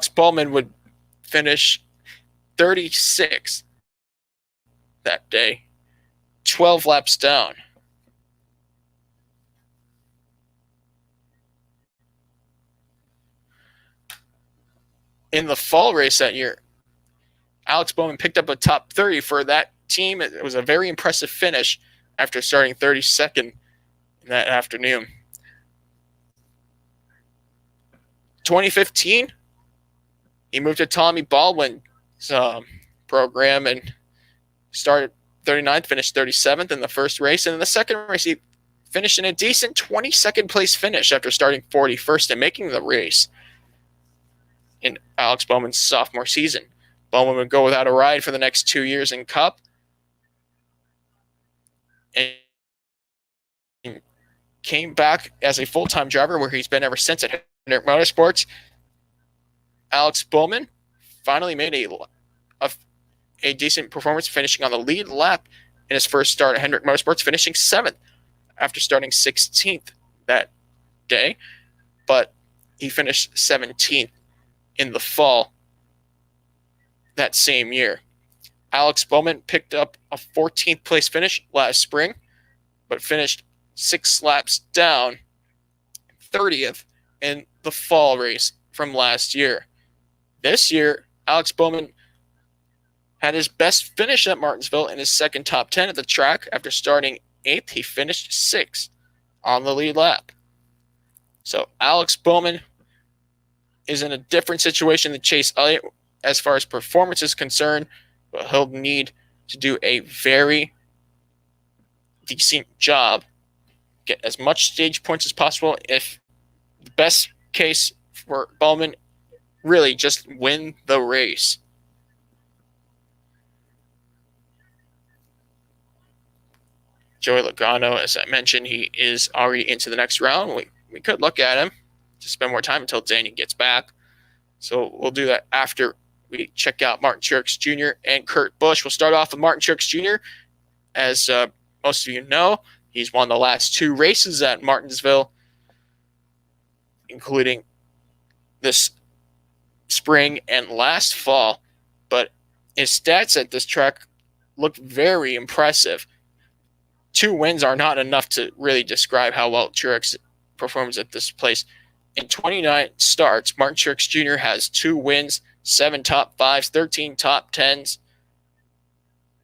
Bowman would finish 36th that day, 12 laps down. In the fall race that year, Alex Bowman picked up a top 30 for that team. It was a very impressive finish after starting 32nd in that afternoon. 2015, he moved to Tommy Baldwin's program and started 39th, finished 37th in the first race. And in the second race, he finished in a decent 22nd place finish after starting 41st and making the race in Alex Bowman's sophomore season. Bowman would go without a ride for the next 2 years in Cup and came back as a full-time driver where he's been ever since at Hendrick Motorsports. Alex Bowman finally made a decent performance, finishing on the lead lap in his first start at Hendrick Motorsports, finishing 7th after starting 16th that day, but he finished 17th in the fall that same year. Alex Bowman picked up a 14th place finish last spring, but finished 6 laps down, 30th in the fall race from last year. This year, Alex Bowman had his best finish at Martinsville in his second top 10 at the track. After starting 8th, he finished 6th on the lead lap. So Alex Bowman is in a different situation than Chase Elliott as far as performance is concerned, but he'll need to do a very decent job, get as much stage points as possible. If the best case for Bowman, really just win the race. Joey Logano, as I mentioned, he is already into the next round. We could look at him to spend more time until Danny gets back. So we'll do that after we check out Martin Truex Jr. and Kurt Busch. We'll start off with Martin Truex Jr. As most of you know, he's won the last 2 races at Martinsville, including this spring and last fall. But his stats at this track look very impressive. 2 wins are not enough to really describe how well Truex performs at this place. In 29 starts, Martin Truex Jr. has 2 wins, 7 top 5s, 13 top 10s,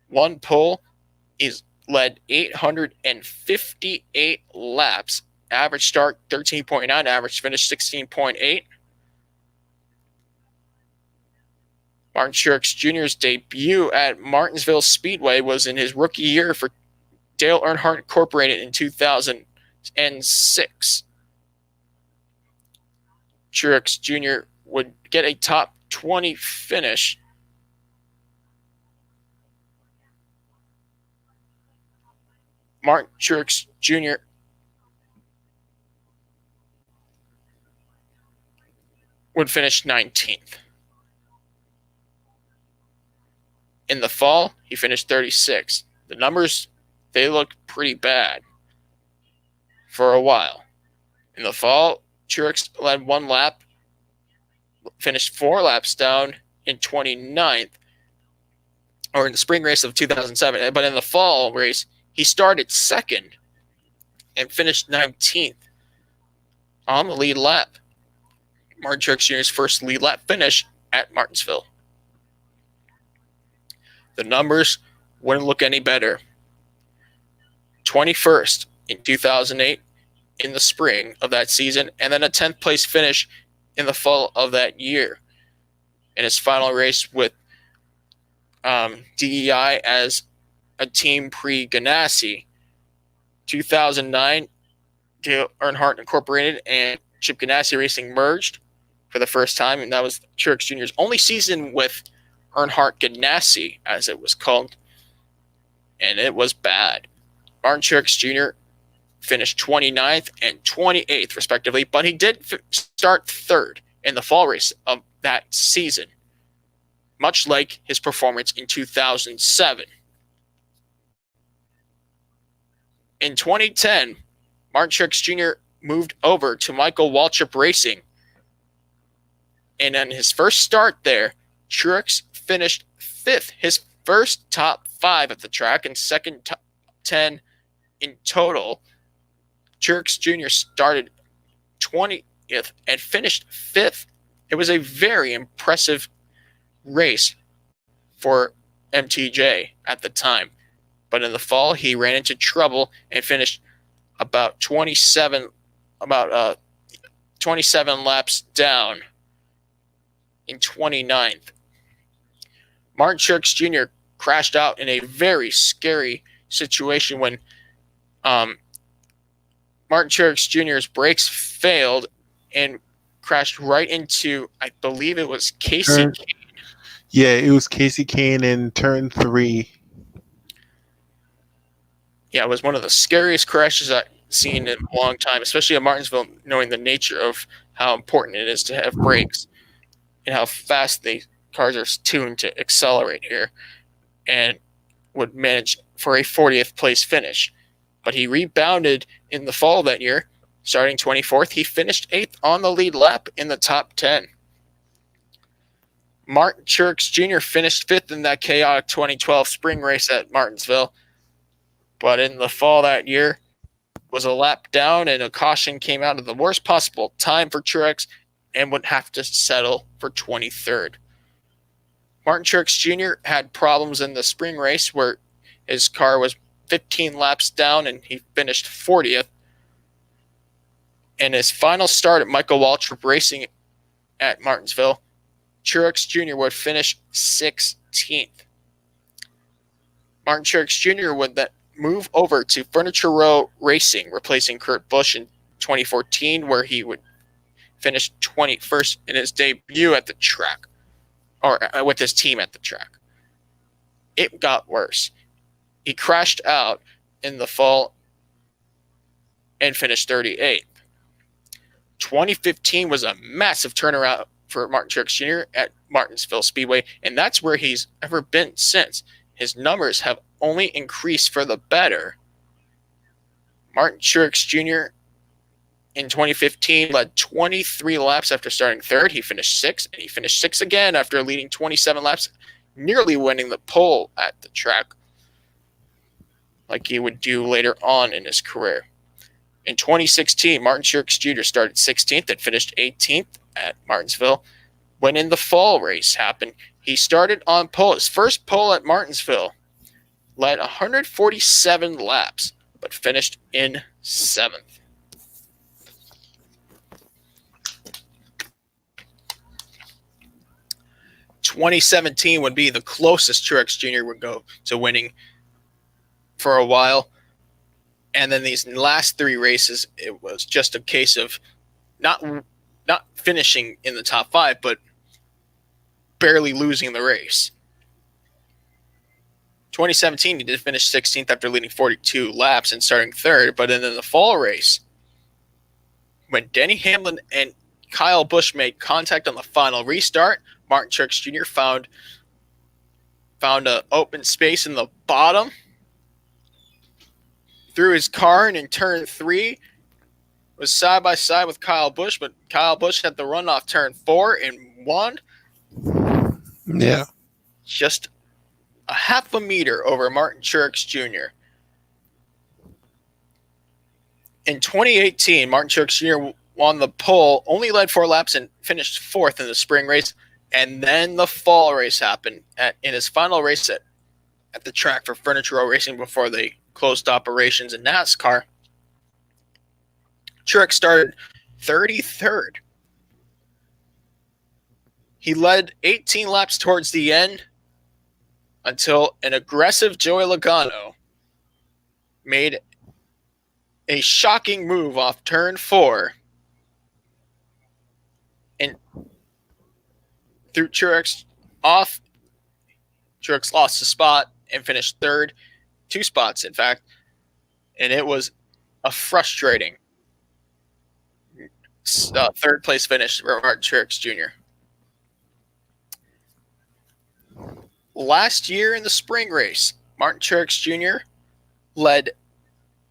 1 pole. He's led 858 laps. Average start 13.9, average finish 16.8. Martin Truex Jr.'s debut at Martinsville Speedway was in his rookie year for Dale Earnhardt Incorporated in 2006. Truex Jr. would get a top 20 finish. Martin Truex Jr. would finish 19th. In the fall, he finished 36th. The numbers, they looked pretty bad for a while. In the fall, Truex led 1 lap, finished 4 laps down in 29th, or in the spring race of 2007. But in the fall race, he started second and finished 19th on the lead lap. Martin Truex Jr.'s first lead lap finish at Martinsville. The numbers wouldn't look any better. 21st in 2008 in the spring of that season, and then a 10th place finish in the fall of that year in his final race with DEI as a team pre-Ganassi. 2009, Dale Earnhardt Incorporated and Chip Ganassi Racing merged for the first time, and that was Truex Jr.'s only season with Earnhardt Ganassi, as it was called, and it was bad. Martin Truex Jr. finished 29th and 28th, respectively, but he did start third in the fall race of that season, much like his performance in 2007. In 2010, Martin Truex Jr. moved over to Michael Waltrip Racing, and in his first start there, Truex finished 5th, his first top 5 at the track and second top 10 in total. Truex Jr. started 20th and finished 5th. It was a very impressive race for MTJ at the time. But in the fall, he ran into trouble and finished about 27 laps down in 29th. Martin Truex Jr. crashed out in a very scary situation when Martin Truex Jr.'s brakes failed and crashed right into, I believe it was Casey Kane. Yeah, it was Casey Kane in turn 3. Yeah, it was one of the scariest crashes I've seen in a long time, especially at Martinsville, knowing the nature of how important it is to have brakes and how fast the cars are tuned to accelerate here, and would manage for a 40th place finish. But he rebounded in the fall that year, starting 24th. He finished 8th on the lead lap in the top 10. Martin Truex Jr. finished 5th in that chaotic 2012 spring race at Martinsville, but in the fall that year was a lap down, and a caution came out of the worst possible time for Truex and would have to settle for 23rd. Martin Truex Jr. had problems in the spring race where his car was 15 laps down and he finished 40th. In his final start at Michael Waltrip Racing at Martinsville, Truex Jr. would finish 16th. Martin Truex Jr. would then move over to Furniture Row Racing, replacing Kurt Busch in 2014, where he would finish 21st in his debut at the track, or with his team at the track. It got worse. He crashed out in the fall and finished 38th. 2015 was a massive turnaround for Martin Truex Jr. at Martinsville Speedway, and that's where he's ever been since. His numbers have only increased for the better. Martin Truex Jr. in 2015 led 23 laps after starting third. He finished 6th, and he finished 6th again after leading 27 laps, nearly winning the pole at the track, like he would do later on in his career. In 2016, Martin Truex Jr. started 16th and finished 18th at Martinsville. When in the fall race happened, he started on pole, his first pole at Martinsville, led 147 laps, but finished in 7th. (2017) would be the closest Truex Jr. would go to winning for a while. And then these last 3 races, it was just a case of not finishing in the top 5, but barely losing the race. 2017, he did finish 16th after leading 42 laps and starting third, but then in the fall race, when Denny Hamlin and Kyle Busch made contact on the final restart, Martin Truex Jr. found an open space in the bottom, threw his car in turn 3, was side by side with Kyle Busch, but Kyle Busch had the run off turn 4 and won Yeah. just a half a meter over Martin Truex Jr. In 2018, Martin Truex Jr. won the pole, only led 4 laps and finished 4th in the spring race. And then the fall race happened in his final race at the track for Furniture Row Racing before they closed operations in NASCAR. Truex started 33rd. He led 18 laps towards the end until an aggressive Joey Logano made a shocking move off turn 4 and threw Truex off. Truex lost a spot and finished 3rd, 2 spots in fact, and it was a frustrating 3rd place finish for Martin Truex Jr. Last year in the spring race, Martin Truex Jr. led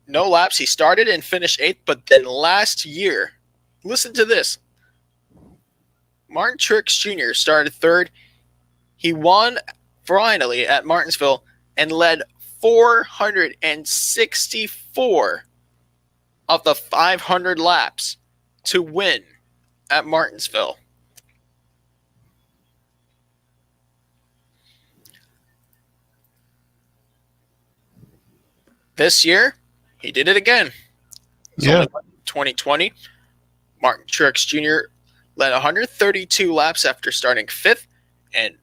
no laps. He started and finished 8th, but then last year, listen to this. Martin Truex Jr. started 3rd. He won finally at Martinsville and led 464 of the 500 laps to win at Martinsville. This year, he did it again. It's only 2020. Martin Truex Jr. led 132 laps after starting 5th and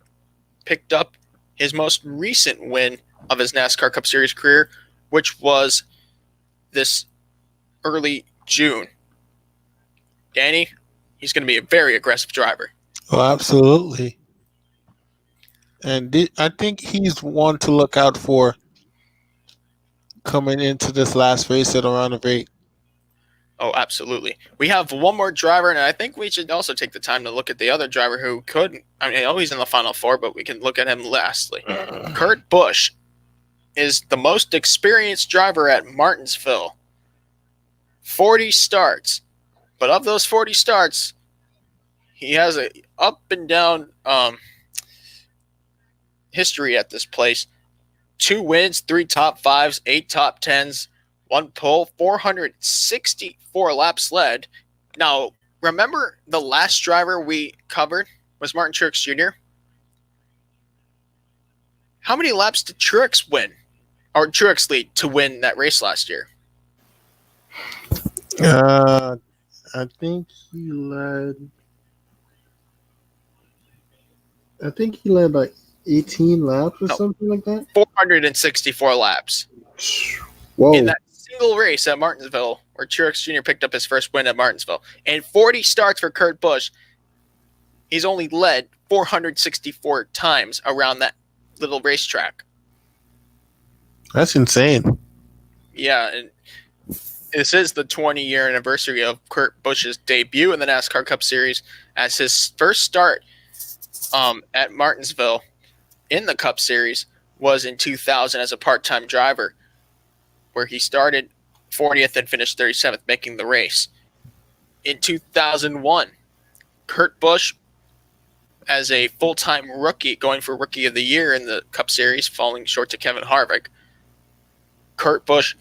picked up his most recent win of his NASCAR Cup Series career, which was this early June. Danny, he's going to be a very aggressive driver. Oh, absolutely. And I think he's one to look out for coming into this last race at a round of 8. Oh, absolutely. We have one more driver, and I think we should also take the time to look at the other driver who could. I mean, I know he's in the Final Four, but we can look at him lastly. Kurt Busch is the most experienced driver at Martinsville. 40 starts. But of those 40 starts, he has a up and down history at this place. 2 wins, 3 top 5s, 8 top 10s, 1 pole, 464 laps led. Now, remember the last driver we covered was Martin Truex Jr.? How many laps did Truex win? Or Truex lead to win that race last year? I think he led like 18 laps or something like that. 464 laps. Whoa. In that single race at Martinsville, where Truex Jr. picked up his first win at Martinsville. And 40 starts for Kurt Busch. He's only led 464 times around that little racetrack. That's insane. Yeah, and this is the 20-year anniversary of Kurt Busch's debut in the NASCAR Cup Series, as his first start at Martinsville in the Cup Series was in 2000 as a part-time driver, where he started 40th and finished 37th, making the race. In 2001, Kurt Busch, as a full-time rookie, going for Rookie of the Year in the Cup Series, falling short to Kevin Harvick. Kurt Busch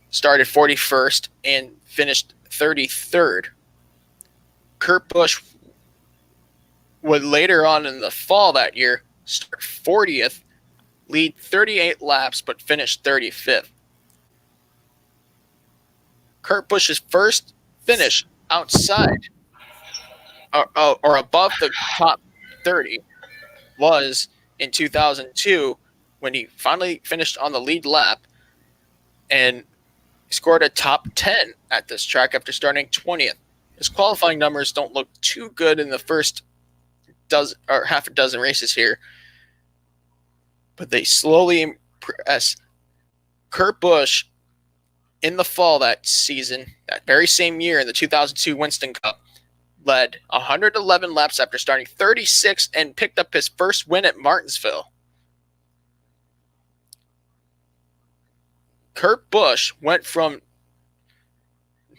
started 41st and finished 33rd. Kurt Busch would later on in the fall that year start 40th, lead 38 laps, but finish 35th. Kurt Busch's first finish outside or above the top 30 was in 2002 when he finally finished on the lead lap and scored a top 10 at this track after starting 20th. His qualifying numbers don't look too good in the first half a dozen races here, but they slowly impress. Kurt Busch in the fall that season, that very same year in the 2002 Winston Cup, led 111 laps after starting 36th and picked up his first win at Martinsville. Kurt Busch went from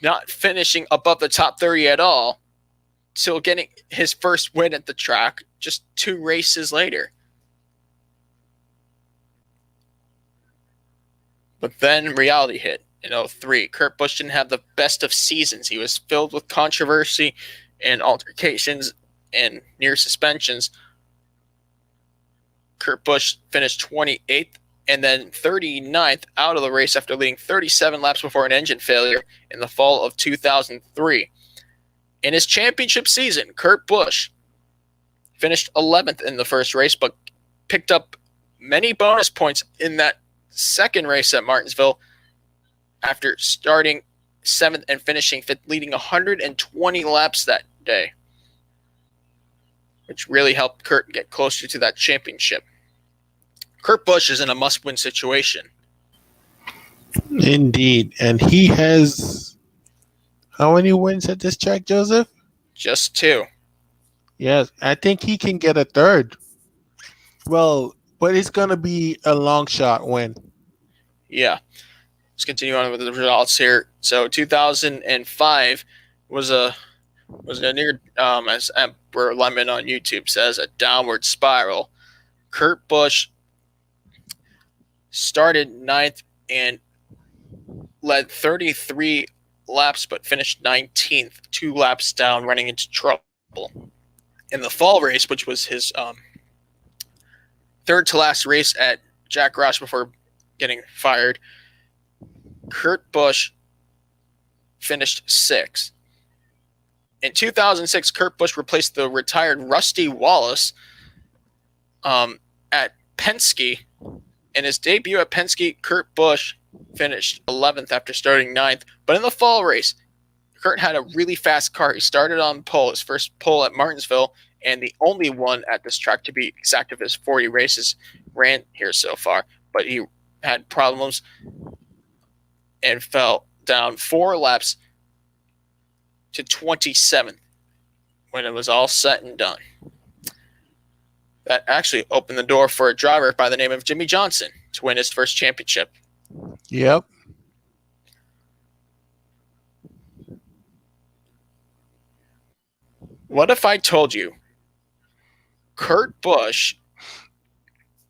not finishing above the top 30 at all till getting his first win at the track just 2 races later. But then reality hit in 2003. Kurt Busch didn't have the best of seasons. He was filled with controversy and altercations and near suspensions. Kurt Busch finished 28th and then 39th out of the race after leading 37 laps before an engine failure in the fall of 2003. In his championship season, Kurt Busch finished 11th in the first race, but picked up many bonus points in that second race at Martinsville after starting 7th and finishing 5th, leading 120 laps that day, which really helped Kurt get closer to that championship. Kurt Busch is in a must-win situation. Indeed. And he has how many wins at this track, Joseph? Just 2. Yes, I think he can get a third. Well, but it's going to be a long shot win. Yeah. Let's continue on with the results here. So 2005 was a near, as Emperor Lemon on YouTube says, a downward spiral. Kurt Busch started 9th and led 33 laps, but finished 19th, 2 laps down, running into trouble. In the fall race, which was his third to last race at Jack Roush before getting fired, Kurt Busch finished 6th. In 2006, Kurt Busch replaced the retired Rusty Wallace at Penske. In his debut at Penske, Kurt Busch finished 11th after starting 9th. But in the fall race, Kurt had a really fast car. He started on pole, his first pole at Martinsville, and the only one at this track to be exact of his 40 races ran here so far. But he had problems and fell down 4 laps to 27th when it was all said and done. That actually opened the door for a driver by the name of Jimmy Johnson to win his first championship. Yep. What if I told you Kurt Busch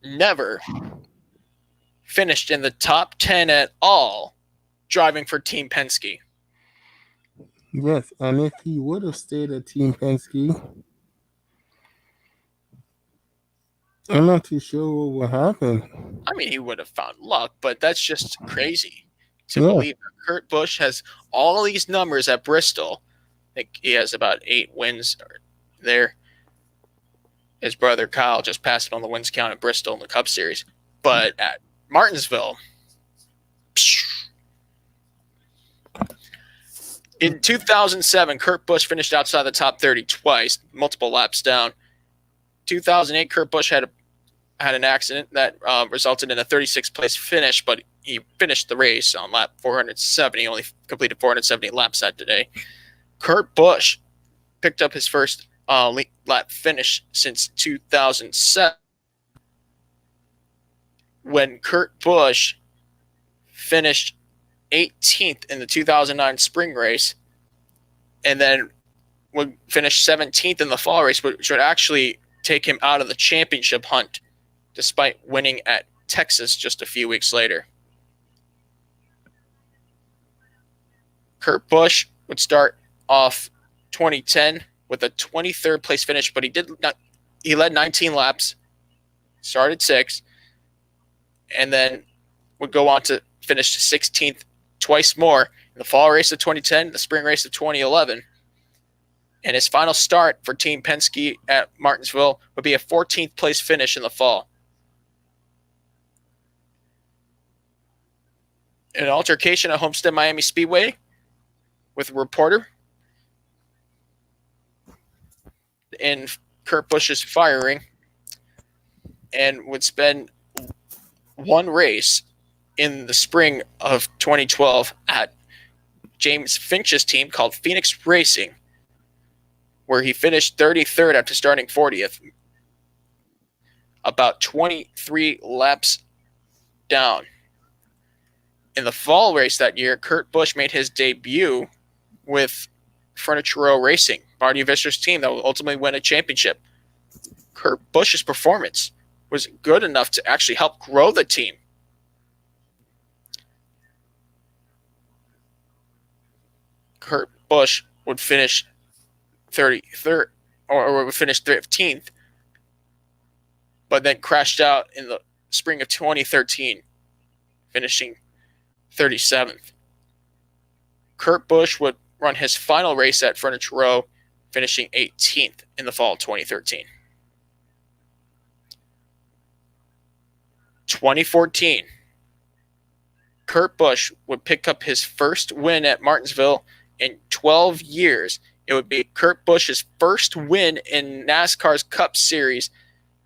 never finished in the top 10 at all driving for Team Penske? Yes, and if he would have stayed at Team Penske, I'm not too sure what would happen. I mean, he would have found luck, but that's just crazy to believe that Kurt Busch has all these numbers at Bristol. I think he has about 8 wins there. His brother Kyle just passed him on the wins count at Bristol in the Cup Series. But at Martinsville, in 2007, Kurt Busch finished outside the top 30 twice, multiple laps down. 2008, Kurt Busch had an accident that resulted in a 36th place finish, but he finished the race on lap 470. He only completed 470 laps that day. Kurt Busch picked up his first lap finish since 2007, when Kurt Busch finished 18th in the 2009 spring race, and then would finish 17th in the fall race, which would actually take him out of the championship hunt, despite winning at Texas just a few weeks later. Kurt Busch would start off 2010 with a 23rd place finish, but he led 19 laps, started 6th, and then would go on to finish 16th twice more in the fall race of 2010, the spring race of 2011. And his final start for Team Penske at Martinsville would be a 14th place finish in the fall. In an altercation at Homestead Miami Speedway with a reporter, in Kurt Busch's firing, and would spend one race in the spring of 2012 at James Finch's team called Phoenix Racing, where he finished 33rd after starting 40th, about 23 laps down. In the fall race that year, Kurt Busch made his debut with Furniture Row Racing, Marty Vischer's team that will ultimately win a championship. Kurt Busch's performance was good enough to actually help grow the team. Kurt Busch would finish 33rd or would finish 15th, but then crashed out in the spring of 2013, finishing 37th. Kurt Busch would run his final race at Furniture Row, finishing 18th in the fall of 2013. 2014, Kurt Busch would pick up his first win at Martinsville in 12 years. It would be Kurt Busch's first win in NASCAR's Cup Series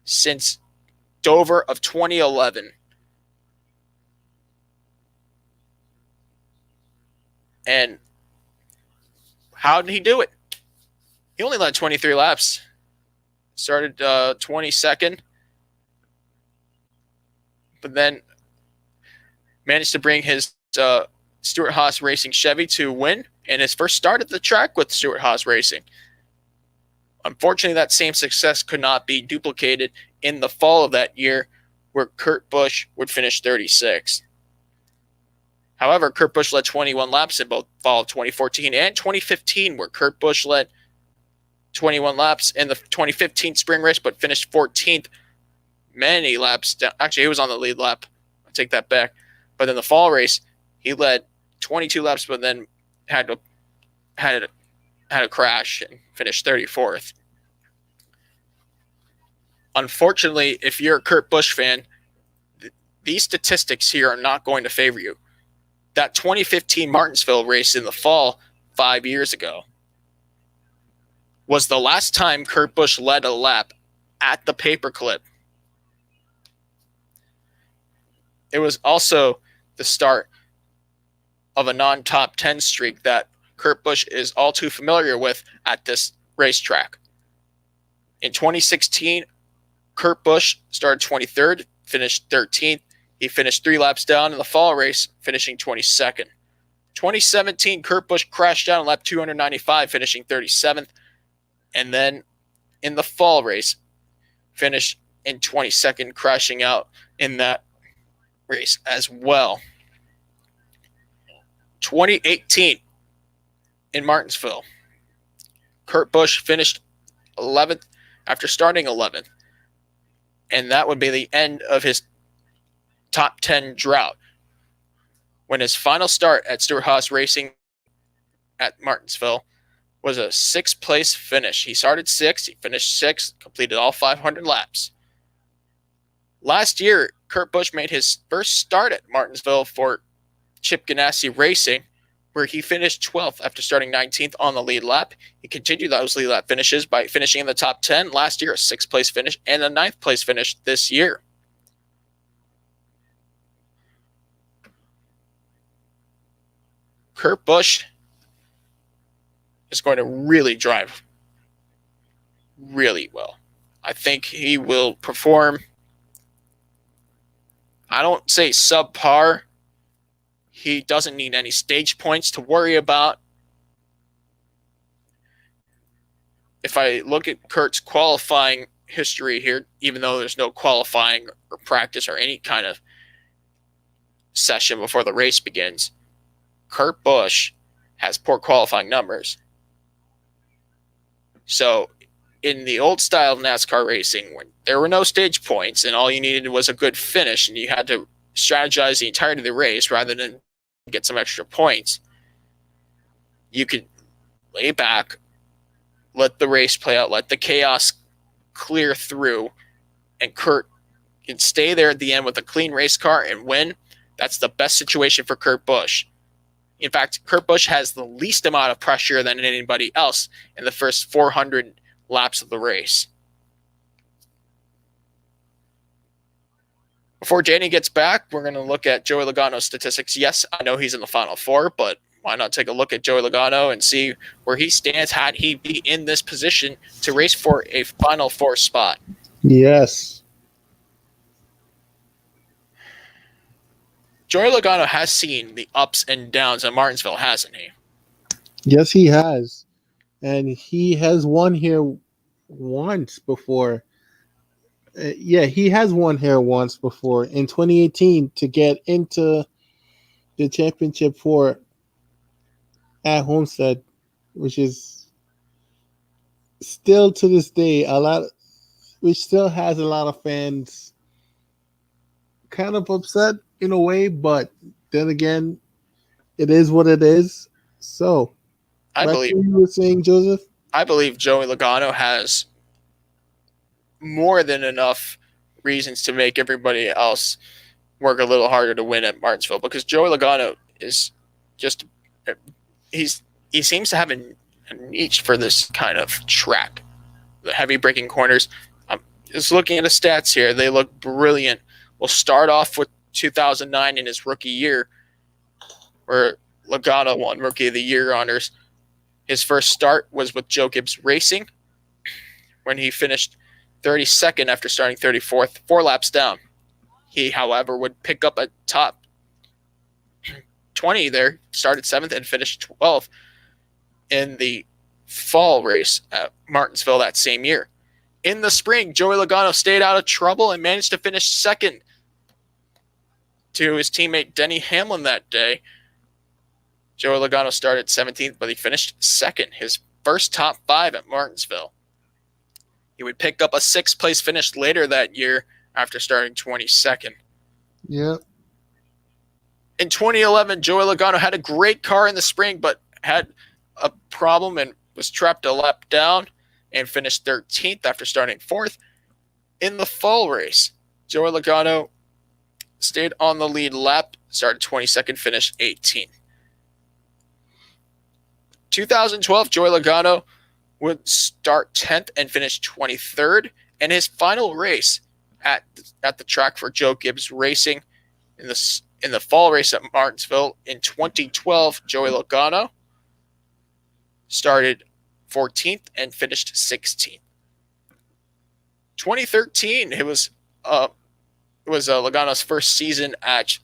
since Dover of 2011. And how did he do it? He only led 23 laps. Started 22nd. But then managed to bring his Stewart-Haas Racing Chevy to win, and his first start at the track with Stewart-Haas Racing. Unfortunately, that same success could not be duplicated in the fall of that year, where Kurt Busch would finish 36th. However, Kurt Busch led 21 laps in both fall of 2014 and 2015, where Kurt Busch led 21 laps in the 2015 spring race, but finished 14th many laps down. Actually, he was on the lead lap. I take that back. But in the fall race, he led 22 laps, but then had a crash and finished 34th. Unfortunately, if you're a Kurt Busch fan, these statistics here are not going to favor you. That 2015 Martinsville race in the fall 5 years ago was the last time Kurt Busch led a lap at the paperclip. It was also the start of a non-top 10 streak that Kurt Busch is all too familiar with at this racetrack. In 2016, Kurt Busch started 23rd, finished 13th. He finished 3 laps down in the fall race, finishing 22nd. 2017, Kurt Busch crashed down on lap 295, finishing 37th. And then in the fall race, finished in 22nd, crashing out in that race as well. 2018 in Martinsville, Kurt Busch finished 11th after starting 11th. And that would be the end of his top 10 drought, when his final start at Stewart-Haas Racing at Martinsville was a 6th place finish. He started 6th, he finished 6th, completed all 500 laps. Last year, Kurt Busch made his first start at Martinsville for Chip Ganassi Racing, where he finished 12th after starting 19th on the lead lap. He continued those lead lap finishes by finishing in the top 10 last year, a 6th place finish, and a 9th place finish this year. Kurt Busch is going to really drive really well. I think he will perform, I don't say subpar. He doesn't need any stage points to worry about. If I look at Kurt's qualifying history here, even though there's no qualifying or practice or any kind of session before the race begins, Kurt Busch has poor qualifying numbers. So in the old style of NASCAR racing, when there were no stage points and all you needed was a good finish and you had to strategize the entirety of the race rather than get some extra points, you could lay back, let the race play out, let the chaos clear through, and Kurt can stay there at the end with a clean race car and win. That's the best situation for Kurt Busch. In fact, Kurt Busch has the least amount of pressure than anybody else in the first 400 laps of the race. Before Janie gets back, we're going to look at Joey Logano's statistics. Yes, I know he's in the Final Four, but why not take a look at Joey Logano and see where he stands had he be in this position to race for a Final Four spot? Yes. Joey Logano has seen the ups and downs at Martinsville, hasn't he? Yes, he has. And he has won here once before. Yeah, he has won here once before in 2018 to get into the championship for at Homestead, which is still to this day which still has a lot of fans kind of upset in a way, but then again, it is what it is. So, I back to believe what you were saying, Joseph. I believe Joey Logano has more than enough reasons to make everybody else work a little harder to win at Martinsville, because Joey Logano is just he seems to have a niche for this kind of track, the heavy braking corners. I'm just looking at the stats here; they look brilliant. We'll start off with 2009 in his rookie year, where Logano won Rookie of the Year honors. His first start was with Joe Gibbs Racing, when he finished 32nd after starting 34th, 4 laps down. He, however, would pick up a top 20 there, started 7th and finished 12th in the fall race at Martinsville that same year. In the spring, Joey Logano stayed out of trouble and managed to finish 2nd to his teammate Denny Hamlin that day. Joey Logano started 17th, but he finished 2nd, his first top 5 at Martinsville. He would pick up a 6th place finish later that year after starting 22nd. Yeah. In 2011, Joey Logano had a great car in the spring, but had a problem and was trapped a lap down and finished 13th after starting 4th. In the fall race, Joey Logano stayed on the lead lap, started 22nd, finished 18th. 2012, Joey Logano would start 10th and finish 23rd. And his final race at the track for Joe Gibbs Racing in the fall race at Martinsville in 2012, Joey Logano started 14th and finished 16th. 2013, it was Logano's first season at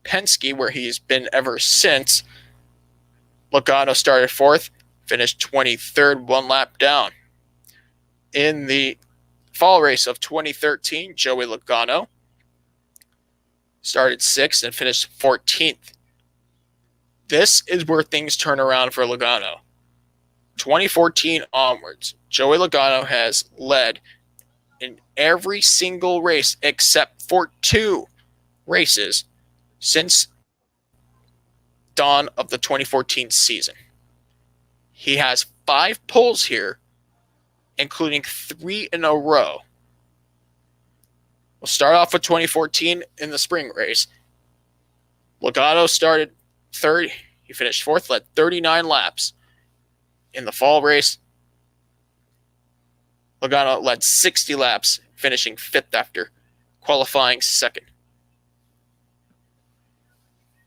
Penske, where he's been ever since. Logano started 4th, finished 23rd, 1 lap down. In the fall race of 2013, Joey Logano started 6th and finished 14th. This is where things turn around for Logano. 2014 onwards, Joey Logano has led in every single race except for 2 races since dawn of the 2014 season. He has 5 poles here, including 3 in a row. We'll start off with 2014 in the spring race. Logano started 3rd. He finished 4th, led 39 laps. In the fall race, Logano led 60 laps, finishing 5th after qualifying 2nd.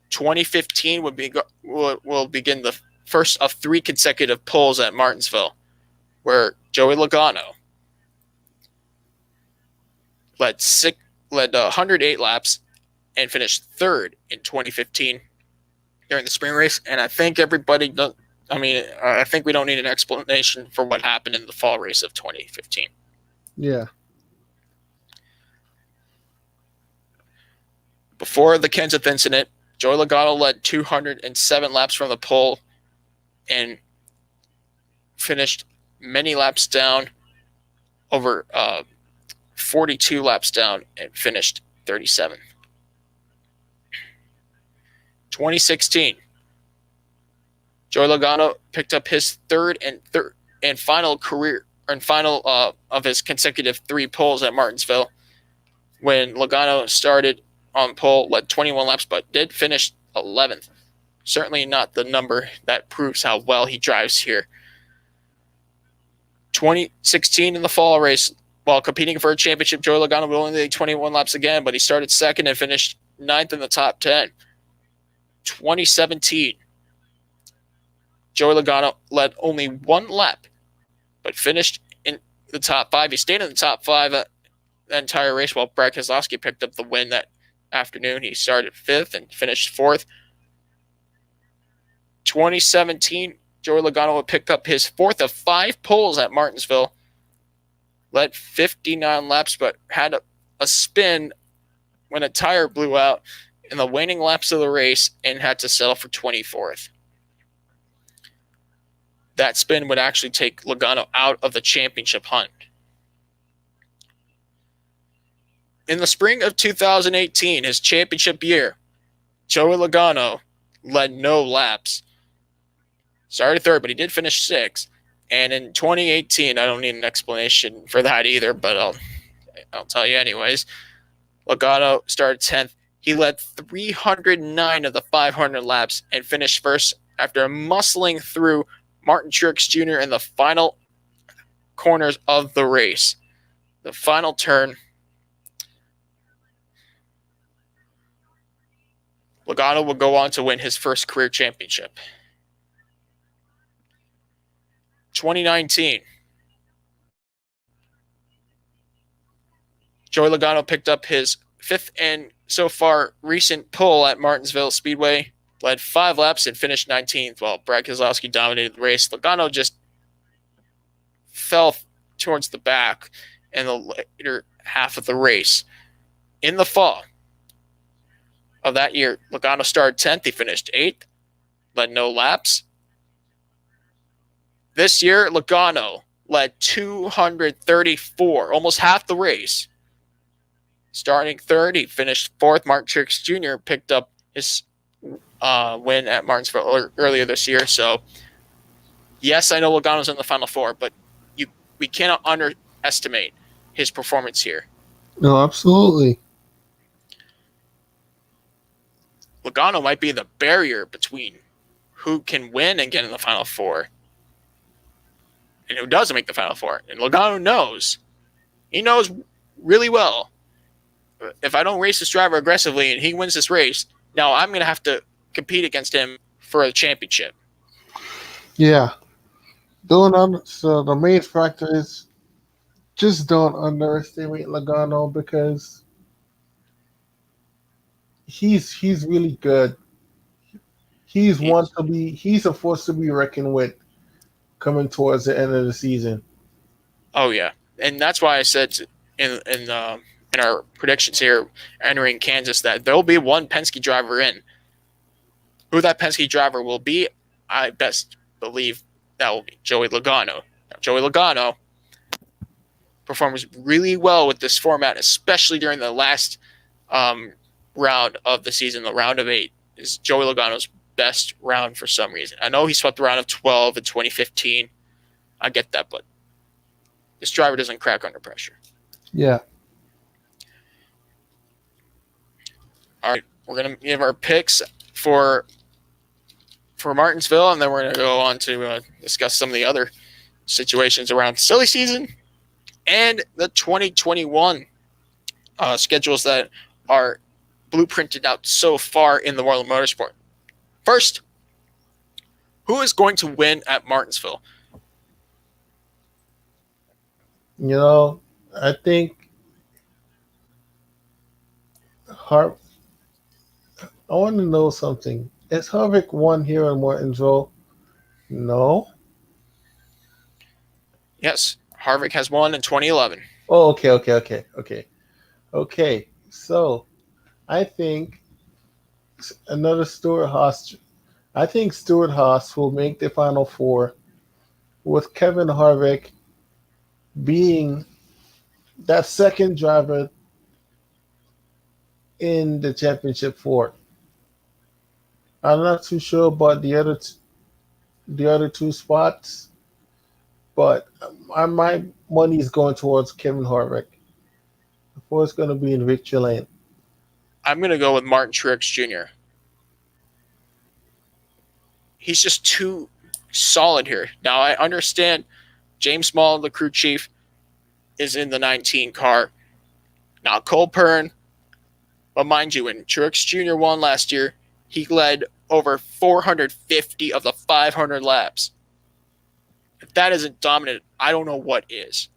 2015 will begin the first of 3 consecutive poles at Martinsville, where Joey Logano led 108 laps and finished 3rd in 2015 during the spring race. And I think I think we don't need an explanation for what happened in the fall race of 2015. Yeah. Before the Kenseth incident, Joey Logano led 207 laps from the pole and finished many laps down, over 42 laps down, and finished 37th. 2016, Joey Logano picked up his third and final of his consecutive 3 poles at Martinsville, when Logano started on pole, led 21 laps, but did finish 11th. Certainly not the number that proves how well he drives here. 2016 in the fall race, while competing for a championship, Joey Logano would only lead 21 laps again, but he started 2nd and finished 9th in the top 10. 2017, Joey Logano led only 1 lap, but finished in the top 5. He stayed in the top 5 the entire race, while Brad Keselowski picked up the win that afternoon. He started 5th and finished 4th. 2017, Joey Logano picked up his 4th of 5 poles at Martinsville, led 59 laps, but had a spin when a tire blew out in the waning laps of the race and had to settle for 24th. That spin would actually take Logano out of the championship hunt. In the spring of 2018, his championship year, Joey Logano led no laps. Started 3rd, but he did finish 6th. And in 2018, I don't need an explanation for that either, but I'll tell you anyways. Logano started 10th. He led 309 of the 500 laps and finished 1st after muscling through Martin Truex Jr. in the final corners of the race. The final turn, Logano will go on to win his first career championship. 2019. Joey Logano picked up his 5th and so far recent pole at Martinsville Speedway, led 5 laps and finished 19th while Brad Keselowski dominated the race. Logano just fell towards the back in the later half of the race. In the fall of that year, Logano started 10th. He finished 8th, led no laps. This year, Logano led 234, almost half the race. Starting 3rd, he finished 4th. Martin Truex Jr. picked up his win at Martinsville earlier this year. So, yes, I know Logano's in the Final 4, but we cannot underestimate his performance here. No, absolutely. Logano might be the barrier between who can win and get in the Final 4 and who doesn't make the Final 4. And Logano knows. He knows really well. If I don't race this driver aggressively and he wins this race, now I'm going to have to compete against him for a championship. Yeah. So the main factor is just don't underestimate Logano because he's really good. He's a force to be reckoned with coming towards the end of the season. Oh yeah, and that's why I said in our predictions here entering Kansas that there'll be one Penske driver in. Who that Penske driver will be, I best believe that will be Joey Logano. Now, Joey Logano performs really well with this format, especially during the last round of the season, the round of 8 is Joey Logano's best round for some reason. I know he swept the round of 12 in 2015. I get that, but this driver doesn't crack under pressure. Yeah. All right, we're going to give our picks for Martinsville, and then we're going to go on to discuss some of the other situations around silly season and the 2021 schedules that are blueprinted out so far in the world of motorsport. First, who is going to win at Martinsville? I think I want to know something. Has Harvick won here in Martinsville? No. Yes, Harvick has won in 2011. Oh, okay. So, I think another Stuart Haas. I think Stuart Haas will make the Final 4 with Kevin Harvick being that second driver in the championship 4. I'm not too sure about the other 2 spots, but my money is going towards Kevin Harvick. The 4 is going to be in victory lane. I'm going to go with Martin Truex Jr. He's just too solid here. Now, I understand James Small, the crew chief, is in the 19 car. Not Cole Pern, but mind you, when Truex Jr. won last year, he led over 450 of the 500 laps. If that isn't dominant, I don't know what is.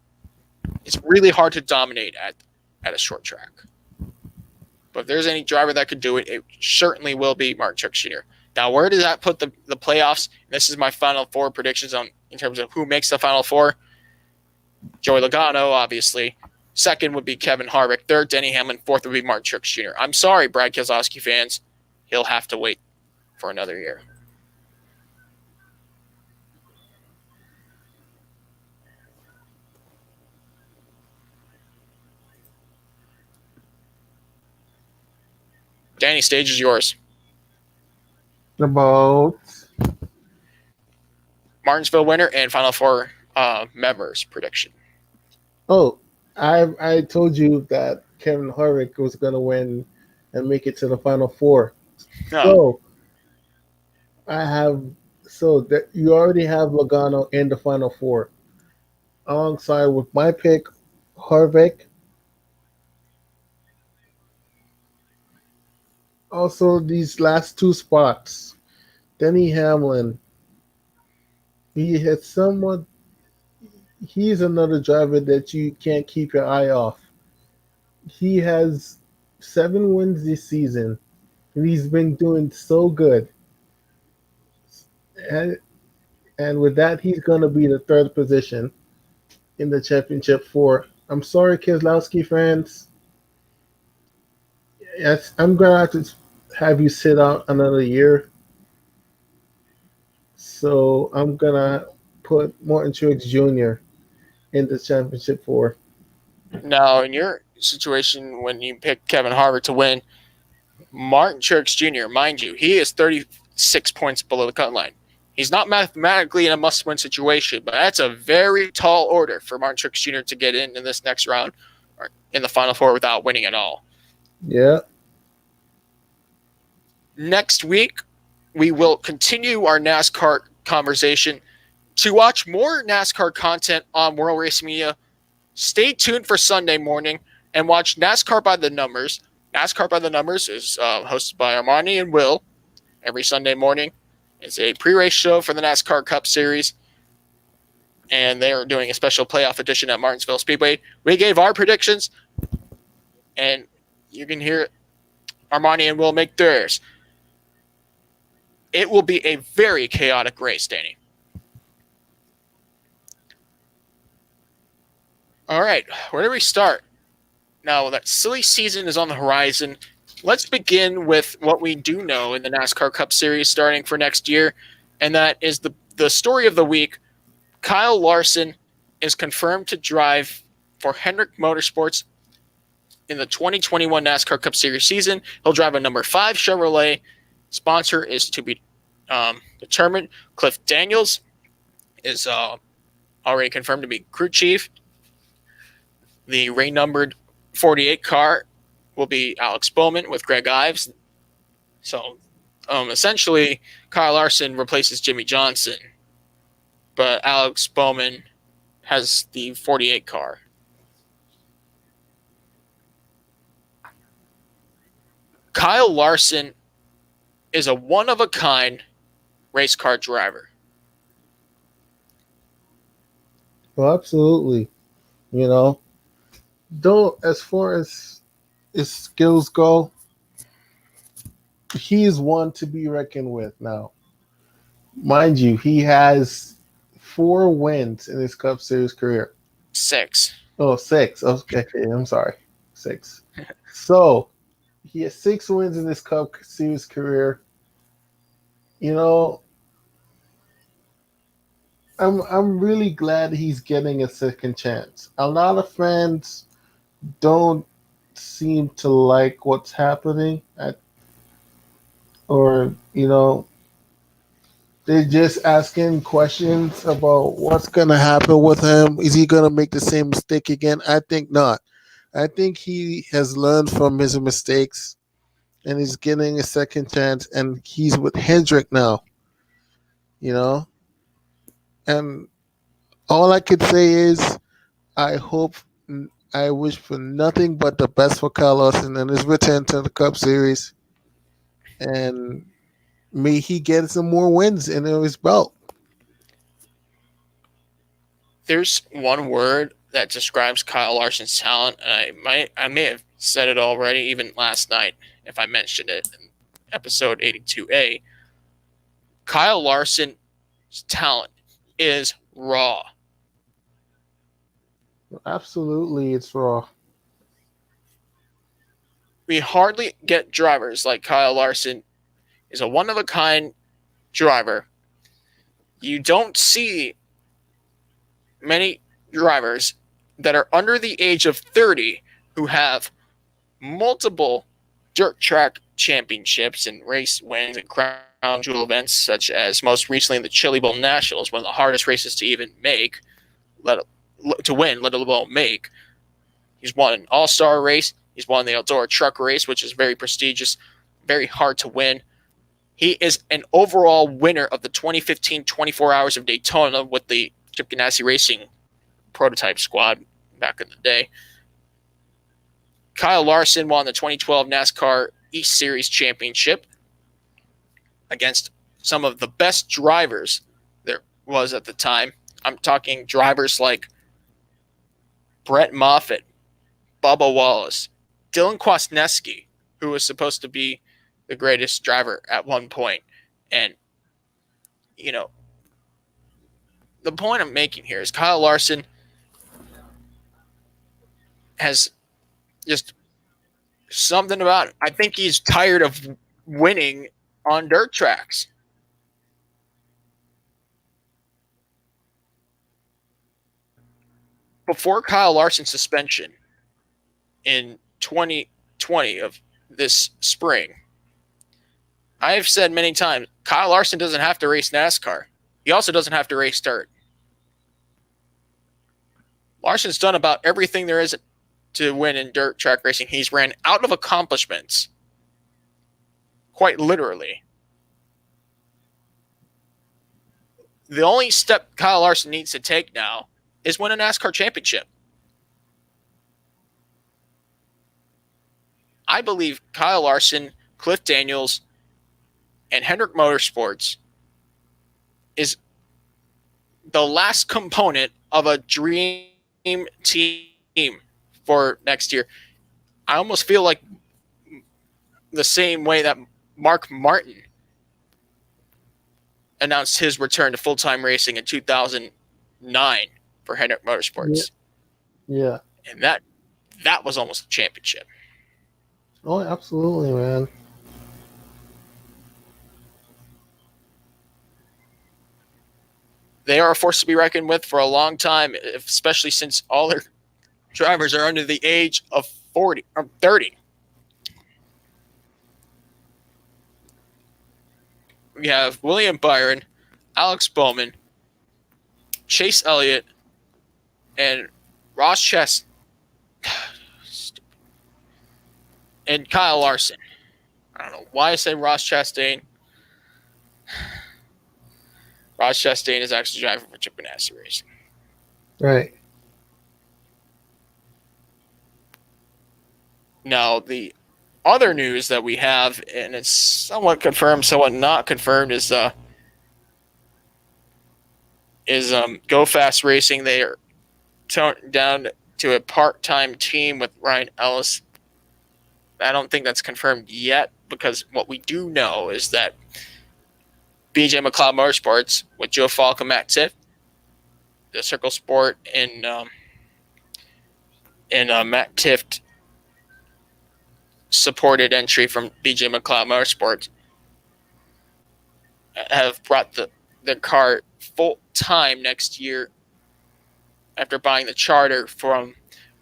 It's really hard to dominate at a short track. But if there's any driver that could do it, it certainly will be Martin Truex Jr. Now, where does that put the playoffs? This is my final four predictions in terms of who makes the final four. Joey Logano, obviously. Second would be Kevin Harvick. Third, Denny Hamlin. Fourth would be Martin Truex Jr. I'm sorry, Brad Keselowski fans. He'll have to wait for another year. Danny, stage is yours. About Martinsville winner and Final Four members prediction. oh, I told you that Kevin Harvick was gonna win and make it to the Final Four. No. So that you already have Logano in the Final Four, alongside with my pick, Harvick. Also, these last two spots, Denny Hamlin. He had somewhat. He's another driver that you can't keep your eye off. He has 7 wins this season, and he's been doing so good. And with that, he's going to be the third position in the championship four. I'm sorry, Keselowski fans. Yes, I'm going to have you sit out another year. So I'm going to put Martin Truex Jr. in the championship four. Now, in your situation, when you pick Kevin Harvick to win, Martin Truex Jr., mind you, he is 36 points below the cut line. He's not mathematically in a must-win situation, but that's a very tall order for Martin Truex Jr. to get in this next round or in the Final Four without winning at all. Yeah. Next week, we will continue our NASCAR conversation. To watch more NASCAR content on World Racing Media, stay tuned for Sunday morning and watch NASCAR by the Numbers. NASCAR by the Numbers is hosted by Armani and Will every Sunday morning. It's a pre-race show for the NASCAR Cup Series, and they are doing a special playoff edition at Martinsville Speedway. We gave our predictions, and you can hear Armani and Will make theirs. It will be a very chaotic race, Danny. All right, where do we start? Now that silly season is on the horizon, let's begin with what we do know in the NASCAR Cup Series starting for next year, and that is the story of the week. Kyle Larson is confirmed to drive for Hendrick Motorsports in the 2021 NASCAR Cup Series season. He'll drive a number 5 Chevrolet. Sponsor is to be determined. Cliff Daniels is already confirmed to be crew chief. The rain-numbered 48 car will be Alex Bowman with Greg Ives. So, essentially, Kyle Larson replaces Jimmy Johnson, but Alex Bowman has the 48 car. Kyle Larson is a one-of-a-kind race car driver. Well, absolutely. You know, though, as far as his skills go, he's one to be reckoned with now. Mind you, he has 4 wins in his Cup Series career. 6. Oh, 6. Okay, I'm sorry. 6. So, he has 6 wins in his Cup Series career. You know, I'm really glad he's getting a second chance. A lot of fans don't seem to like what's happening or they're just asking questions about what's going to happen with him. Is he going to make the same mistake again? I think not. I think he has learned from his mistakes and he's getting a second chance, and he's with Hendrick now, and all I could say is I wish for nothing but the best for Kyle Larson and his return to the Cup Series, and may he get some more wins in his belt. There's one word that describes Kyle Larson's talent, and I may have said it already, even last night, if I mentioned it in episode 82A. Kyle Larson's talent is raw. Absolutely, it's raw. We hardly get drivers like Kyle Larson. Is a one-of-a-kind driver. You don't see many drivers that are under the age of 30 who have multiple dirt track championships and race wins and crown jewel events, such as most recently the Chili Bowl Nationals, one of the hardest races to even make, let alone make. He's won an all-star race. He's won the outdoor truck race, which is very prestigious, very hard to win. He is an overall winner of the 2015 24 Hours of Daytona with the Chip Ganassi Racing prototype squad back in the day. Kyle Larson won the 2012 NASCAR East Series Championship against some of the best drivers there was at the time. I'm talking drivers like Brett Moffitt, Bubba Wallace, Dylan Kwasniewski, who was supposed to be the greatest driver at one point. And, you know, the point I'm making here is Kyle Larson has just something about it. I think he's tired of winning on dirt tracks. Before Kyle Larson's suspension in 2020 of this spring, I have said many times, Kyle Larson doesn't have to race NASCAR. He also doesn't have to race dirt. Larson's done about everything there is to win in dirt track racing. He's ran out of accomplishments, quite literally. The only step Kyle Larson needs to take now is win a NASCAR championship. I believe Kyle Larson, Cliff Daniels, and Hendrick Motorsports is the last component of a dream team for next year. I almost feel like the same way that Mark Martin announced his return to full-time racing in 2009 for Hendrick Motorsports. Yeah. And that was almost a championship. Oh, absolutely, man. They are a force to be reckoned with for a long time, especially since all their drivers are under the age of 40 or 30. We have William Byron, Alex Bowman, Chase Elliott, and Ross Chastain and Kyle Larson. I don't know why I say Ross Chastain. Ross Chastain is actually driving for Chip Ganassi Racing. Right. Now, the other news that we have, and it's somewhat confirmed, somewhat not confirmed, is Go Fast Racing. They are toned down to a part-time team with Ryan Ellis. I don't think that's confirmed yet, because what we do know is that BJ McLeod Motorsports with Joe Falk and Matt Tiff, the Circle Sport and Matt Tift supported entry from BJ McLeod Motorsports, have brought the car full time next year after buying the charter from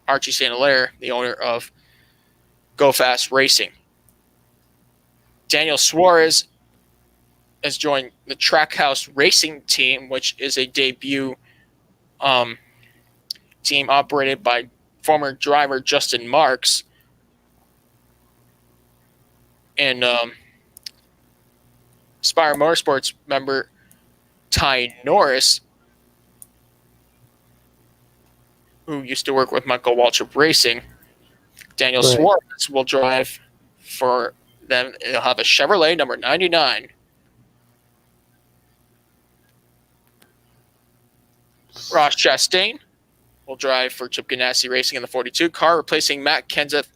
Archie St. Hilaire, the owner of Go Fast Racing. Daniel Suarez has joined the Trackhouse Racing team, which is a debut team operated by former driver Justin Marks. And Spire Motorsports member Ty Norris, who used to work with Michael Waltrip Racing. Daniel Suarez will drive for them. They'll have a Chevrolet number 99. Ross Chastain will drive for Chip Ganassi Racing in the 42 car, replacing Matt Kenseth,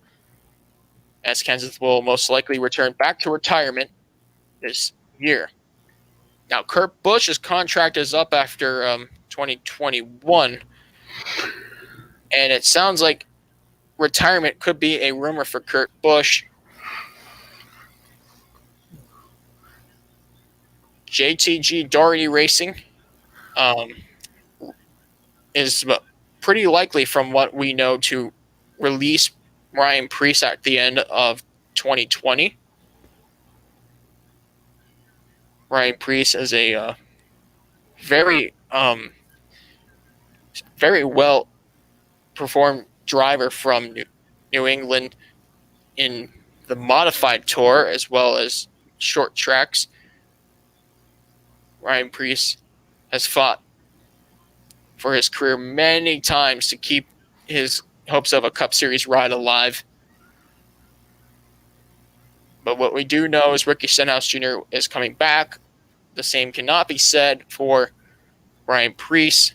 as Kenseth will most likely return back to retirement this year. Now, Kurt Busch's contract is up after 2021, and it sounds like retirement could be a rumor for Kurt Busch. JTG Doherty Racing is pretty likely, from what we know, to release Ryan Preece at the end of 2020. Ryan Preece is a very well performed driver from New England in the modified tour as well as short tracks. Ryan Preece has fought for his career many times to keep his hopes of a Cup Series ride alive. But what we do know is Ricky Stenhouse Jr. is coming back. The same cannot be said for Ryan Preece.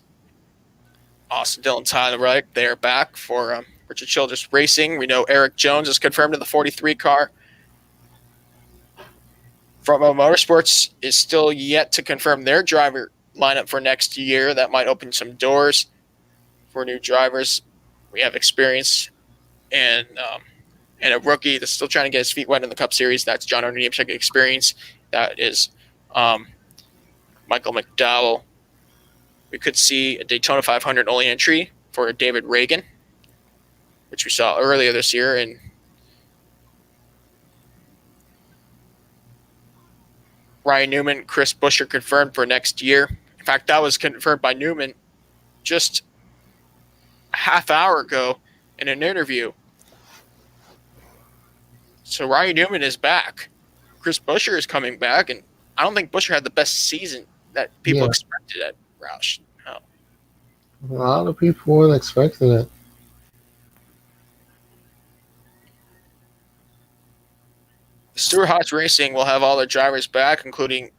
Austin Dillon, Tyler Reddick, they're back for Richard Childress Racing. We know Eric Jones is confirmed in the 43 car. Front-Row Motorsports is still yet to confirm their driver lineup for next year. That might open some doors for new drivers. We have experience and a rookie that's still trying to get his feet wet in the Cup Series. That's John O'Neill experience. That is Michael McDowell. We could see a Daytona 500 only entry for David Reagan, which we saw earlier this year. And Ryan Newman, Chris Busch are confirmed for next year. In fact, that was confirmed by Newman just a half hour ago in an interview. So Ryan Newman is back. Chris Buescher is coming back, and I don't think Buescher had the best season that people expected at Roush. No. A lot of people weren't expecting it. Stewart-Haas Racing will have all their drivers back, including,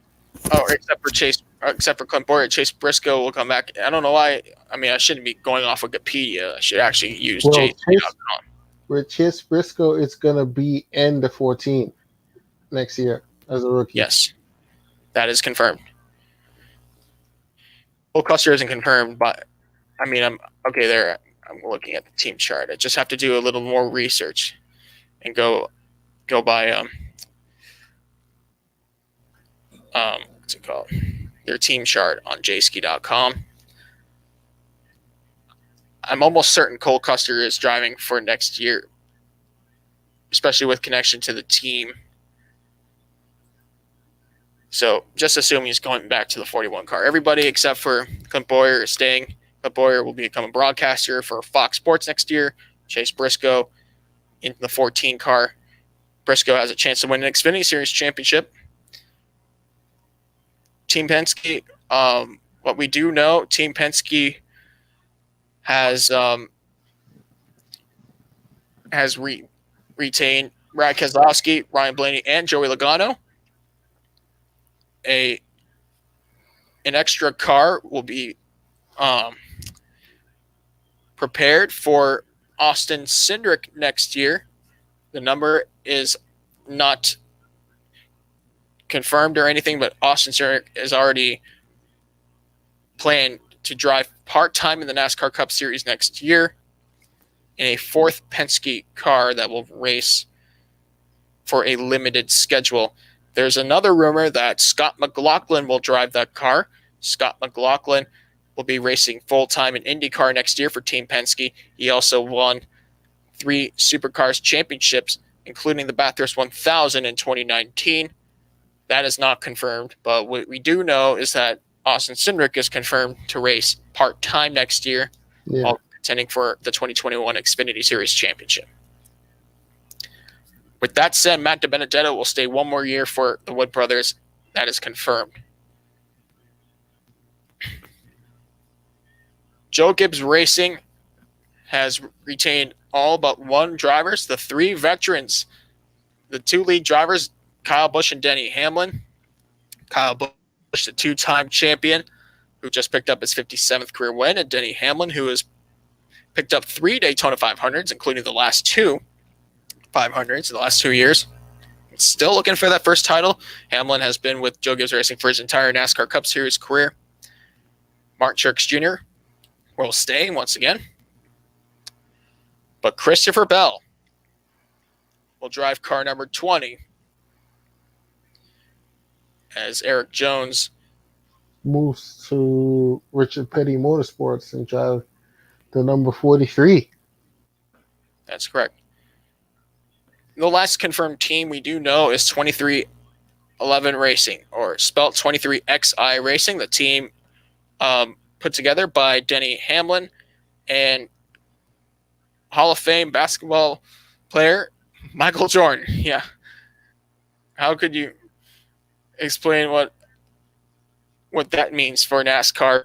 except for Clint Boyer. Chase Briscoe will come back. I don't know why. I mean, I shouldn't be going off Wikipedia. I should actually use Chase.com. With Chase Briscoe, it's going to be in the 14 next year as a rookie. Yes, that is confirmed. Well, Custer isn't confirmed, but I mean, I'm there. I'm looking at the team chart. I just have to do a little more research and go by what's it called? Their team chart on jski.com. I'm almost certain Cole Custer is driving for next year, especially with connection to the team. So just assume he's going back to the 41 car. Everybody except for Clint Boyer is staying. Clint Boyer will become a broadcaster for Fox Sports next year. Chase Briscoe in the 14 car. Briscoe has a chance to win an Xfinity Series championship. Team Penske, what we do know, Team Penske has retained Brad Keselowski, Ryan Blaney, and Joey Logano. An extra car will be prepared for Austin Cindric next year. The number is not confirmed or anything, but Austin Cindric is already planned to drive part-time in the NASCAR Cup Series next year in a fourth Penske car that will race for a limited schedule. There's another rumor that Scott McLaughlin will drive that car. Scott McLaughlin will be racing full-time in IndyCar next year for Team Penske. He also won 3 Supercars championships, including the Bathurst 1000 in 2019. That is not confirmed, but what we do know is that Austin Cindric is confirmed to race part-time next year, while contending for the 2021 Xfinity Series championship. With that said, Matt DiBenedetto will stay one more year for the Wood Brothers. That is confirmed. Joe Gibbs Racing has retained all but 1 drivers, the 3 veterans, the 2 lead drivers, Kyle Busch and Denny Hamlin. Kyle Busch, the 2-time champion, who just picked up his 57th career win, and Denny Hamlin, who has picked up 3 Daytona 500s, including the last 2 500s in the last 2 years. still looking for that first title. Hamlin has been with Joe Gibbs Racing for his entire NASCAR Cup Series career. Martin Truex Jr. will stay once again. But Christopher Bell will drive car number 20 as Eric Jones moves to Richard Petty Motorsports and drive the number 43. That's correct. The last confirmed team we do know is 2311 Racing, or spelt 23XI Racing, the team put together by Denny Hamlin and Hall of Fame basketball player Michael Jordan. Yeah. How could you explain what that means for NASCAR?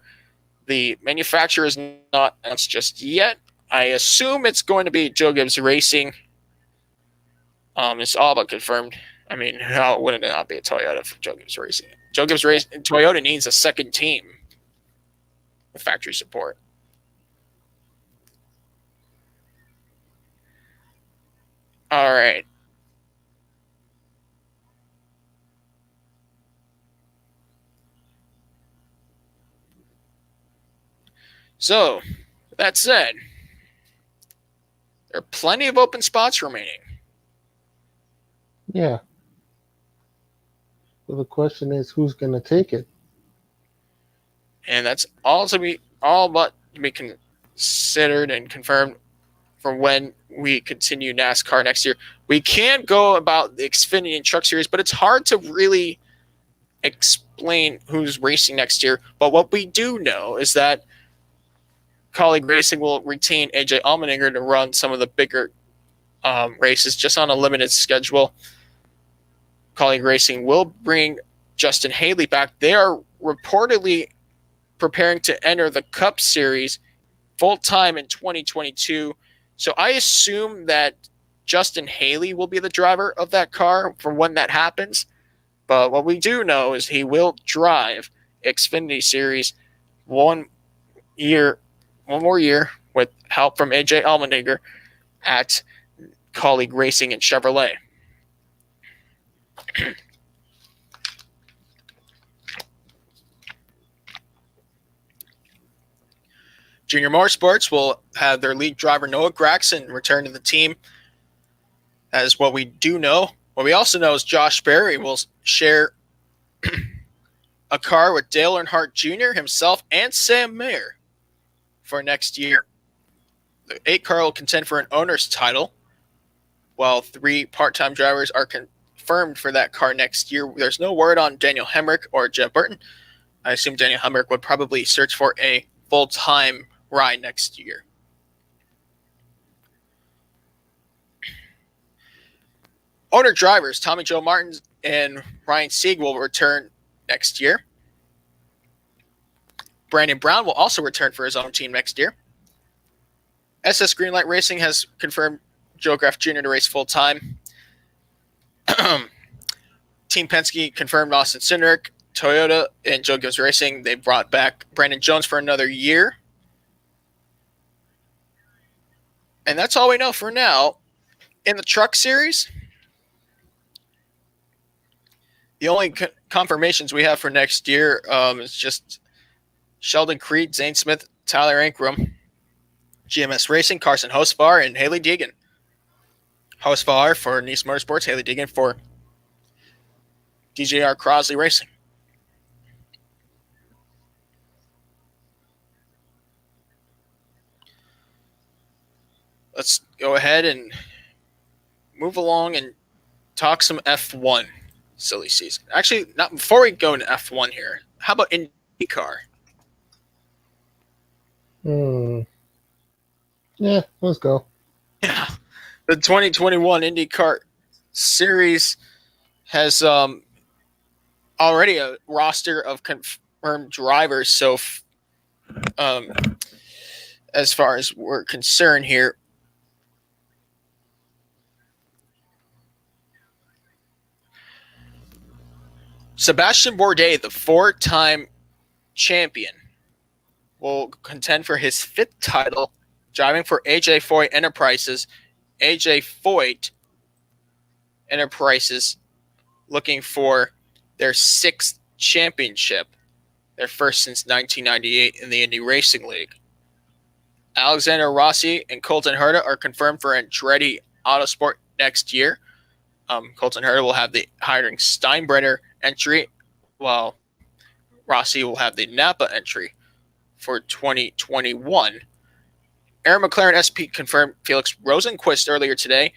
The manufacturer is not announced just yet. I assume it's going to be Joe Gibbs Racing. It's all but confirmed. I mean, how wouldn't it not be a Toyota for Joe Gibbs Racing? Joe Gibbs Racing, Toyota needs a second team with factory support. All right. So, that said, there are plenty of open spots remaining. Yeah. So the question is, who's going to take it? And that's all but to be considered and confirmed for when we continue NASCAR next year. We can go about the Xfinity and Truck Series, but it's hard to really explain who's racing next year. But what we do know is that Colleague Racing will retain AJ Allmendinger to run some of the bigger races just on a limited schedule. Colleague Racing will bring Justin Haley back. They are reportedly preparing to enter the Cup Series full-time in 2022. So I assume that Justin Haley will be the driver of that car for when that happens. But what we do know is he will drive Xfinity Series one more year with help from AJ Allmendinger at Colleague Racing and Chevrolet. Junior Motorsports will have their lead driver Noah Gragson return to the team. That is what we do know. What we also know is Josh Berry will share a car with Dale Earnhardt Jr., himself, and Sam Mayer for next year. The 8 car will contend for an owner's title, while 3 part-time drivers are confirmed for that car next year. There's no word on Daniel Hemrick or Jeff Burton. I assume Daniel Hemrick would probably search for a full-time ride next year. Owner drivers Tommy Joe Martin and Ryan Sieg will return next year. Brandon Brown will also return for his own team next year. SS Greenlight Racing has confirmed Joe Graff Jr. to race full-time. Team Penske confirmed Austin Cindric. Toyota and Joe Gibbs Racing, they brought back Brandon Jones for another year. And that's all we know for now. In the Truck Series, the only confirmations we have for next year is just Sheldon Creed, Zane Smith, Tyler Ankrum, GMS Racing, Carson Hosvar, and Haley Deegan. Hosvar for Nice Motorsports, Haley Deegan for DJR Crosley Racing. Let's go ahead and move along and talk some F1 silly season. Actually, not before we go into F1 here. How about IndyCar? Yeah, let's go. Yeah. The 2021 IndyCar Series has already a roster of confirmed drivers. So as far as we're concerned here, Sebastian Bourdais, the 4-time champion, will contend for his 5th title, driving for AJ Foyt Enterprises. AJ Foyt Enterprises looking for their 6th championship, their first since 1998 in the Indy Racing League. Alexander Rossi and Colton Herta are confirmed for Andretti Autosport next year. Colton Herta will have the Heinrich Steinbrenner entry, while Rossi will have the Napa entry for 2021. Aaron McLaren SP confirmed Felix Rosenqvist earlier today,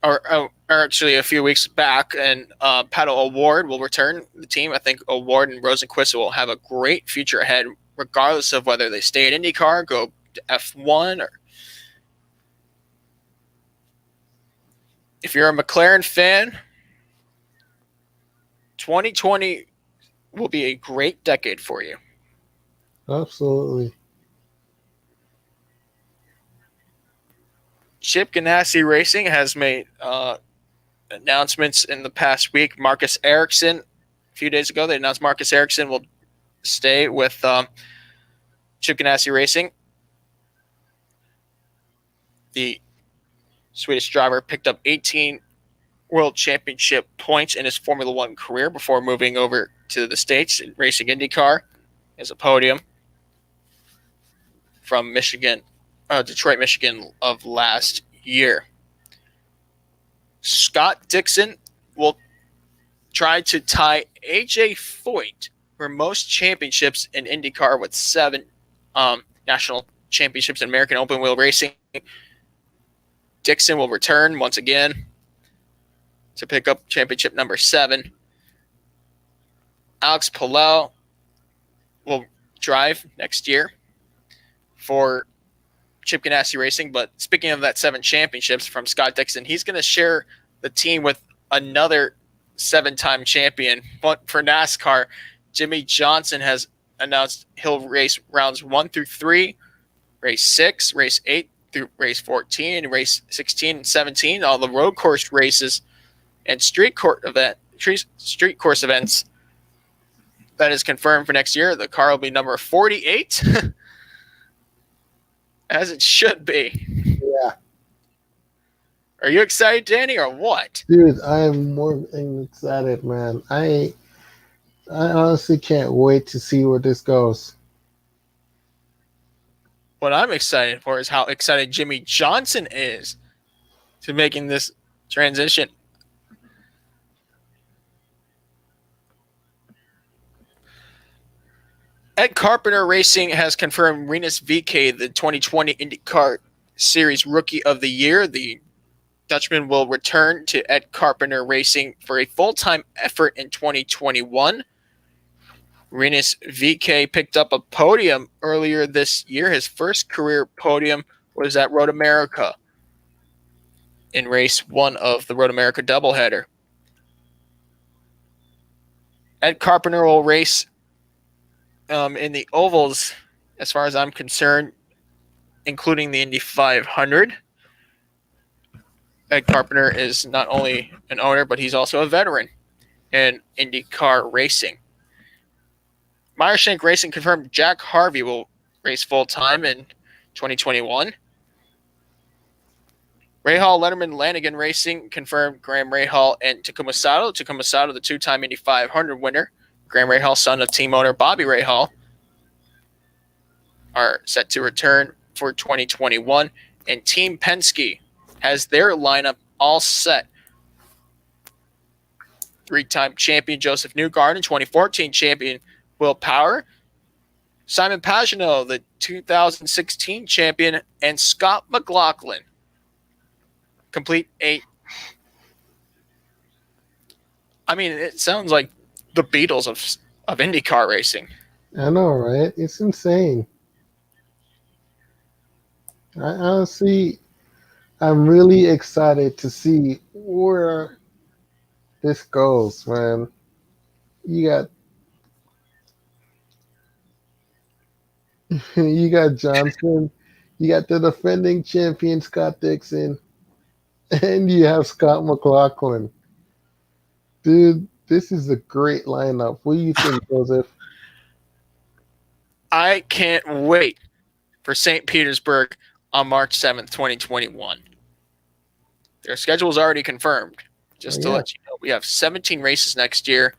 or actually a few weeks back, and Pato O'Ward will return the team. I think O'Ward and Rosenqvist will have a great future ahead, regardless of whether they stay at IndyCar, go to F1, or if you're a McLaren fan, 2020 will be a great decade for you. Absolutely. Chip Ganassi Racing has made announcements in the past week. Marcus Ericsson, a few days ago, they announced Marcus Ericsson will stay with Chip Ganassi Racing. The Swedish driver picked up 18 World Championship points in his Formula One career before moving over to the States and racing IndyCar as a podium from Detroit, Michigan of last year. Scott Dixon will try to tie AJ Foyt for most championships in IndyCar with 7 national championships in American open wheel racing. Dixon will return once again to pick up championship number 7. Alex Palou will drive next year for Chip Ganassi Racing. But speaking of that 7 championships from Scott Dixon, he's going to share the team with another 7-time champion. But for NASCAR, Jimmy Johnson has announced he'll race rounds 1 through 3, race 6, race 8 through race 14, race 16 and 17, all the road course races and street course events. That is confirmed for next year. The car will be number 48, as it should be. Yeah. Are you excited, Danny, or what? Dude, I am more than excited, man. I honestly can't wait to see where this goes. What I'm excited for is how excited Jimmy Johnson is to making this transition. Ed Carpenter Racing has confirmed Rinus VeeKay, the 2020 IndyCar Series Rookie of the Year. The Dutchman will return to Ed Carpenter Racing for a full-time effort in 2021. Rinus VeeKay picked up a podium earlier this year. His first career podium was at Road America in race 1 of the Road America doubleheader. Ed Carpenter will race in the ovals, as far as I'm concerned, including the Indy 500. Ed Carpenter is not only an owner, but he's also a veteran in IndyCar racing. Meyershank Racing confirmed Jack Harvey will race full-time in 2021. Rahal Letterman Lanigan Racing confirmed Graham Rahal and Takuma Sato. Takuma Sato, the 2-time Indy 500 winner. Graham Rahal, son of team owner Bobby Rahal, are set to return for 2021. And Team Penske has their lineup all set. 3-time champion Joseph Newgarden, 2014 champion Will Power, Simon Pagenaud, the 2016 champion, and Scott McLaughlin complete 8. I mean, it sounds like the Beatles of IndyCar racing. I know, right? It's insane. I'm really excited to see where this goes, man. You got Johnson, you got the defending champion Scott Dixon, and you have Scott McLaughlin. Dude, this is a great lineup. What do you think, Joseph? I can't wait for St. Petersburg on March 7th, 2021. Their schedule is already confirmed. Just to let you know, we have 17 races next year.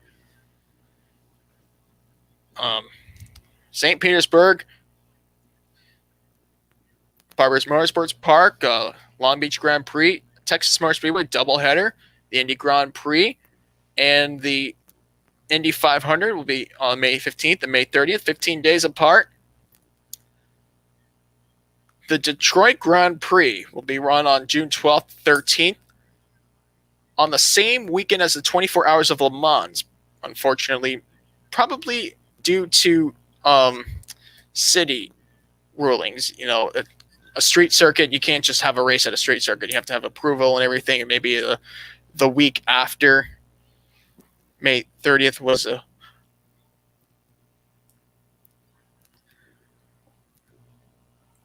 St. Petersburg, Barbers Motorsports Park, Long Beach Grand Prix, Texas Motor Speedway doubleheader, the Indy Grand Prix, and the Indy 500 will be on May 15th and May 30th, 15 days apart. The Detroit Grand Prix will be run on June 12th, 13th, on the same weekend as the 24 Hours of Le Mans. Unfortunately, probably due to city rulings. You know, a street circuit, you can't just have a race at a street circuit. You have to have approval and everything. And maybe the week after May 30th was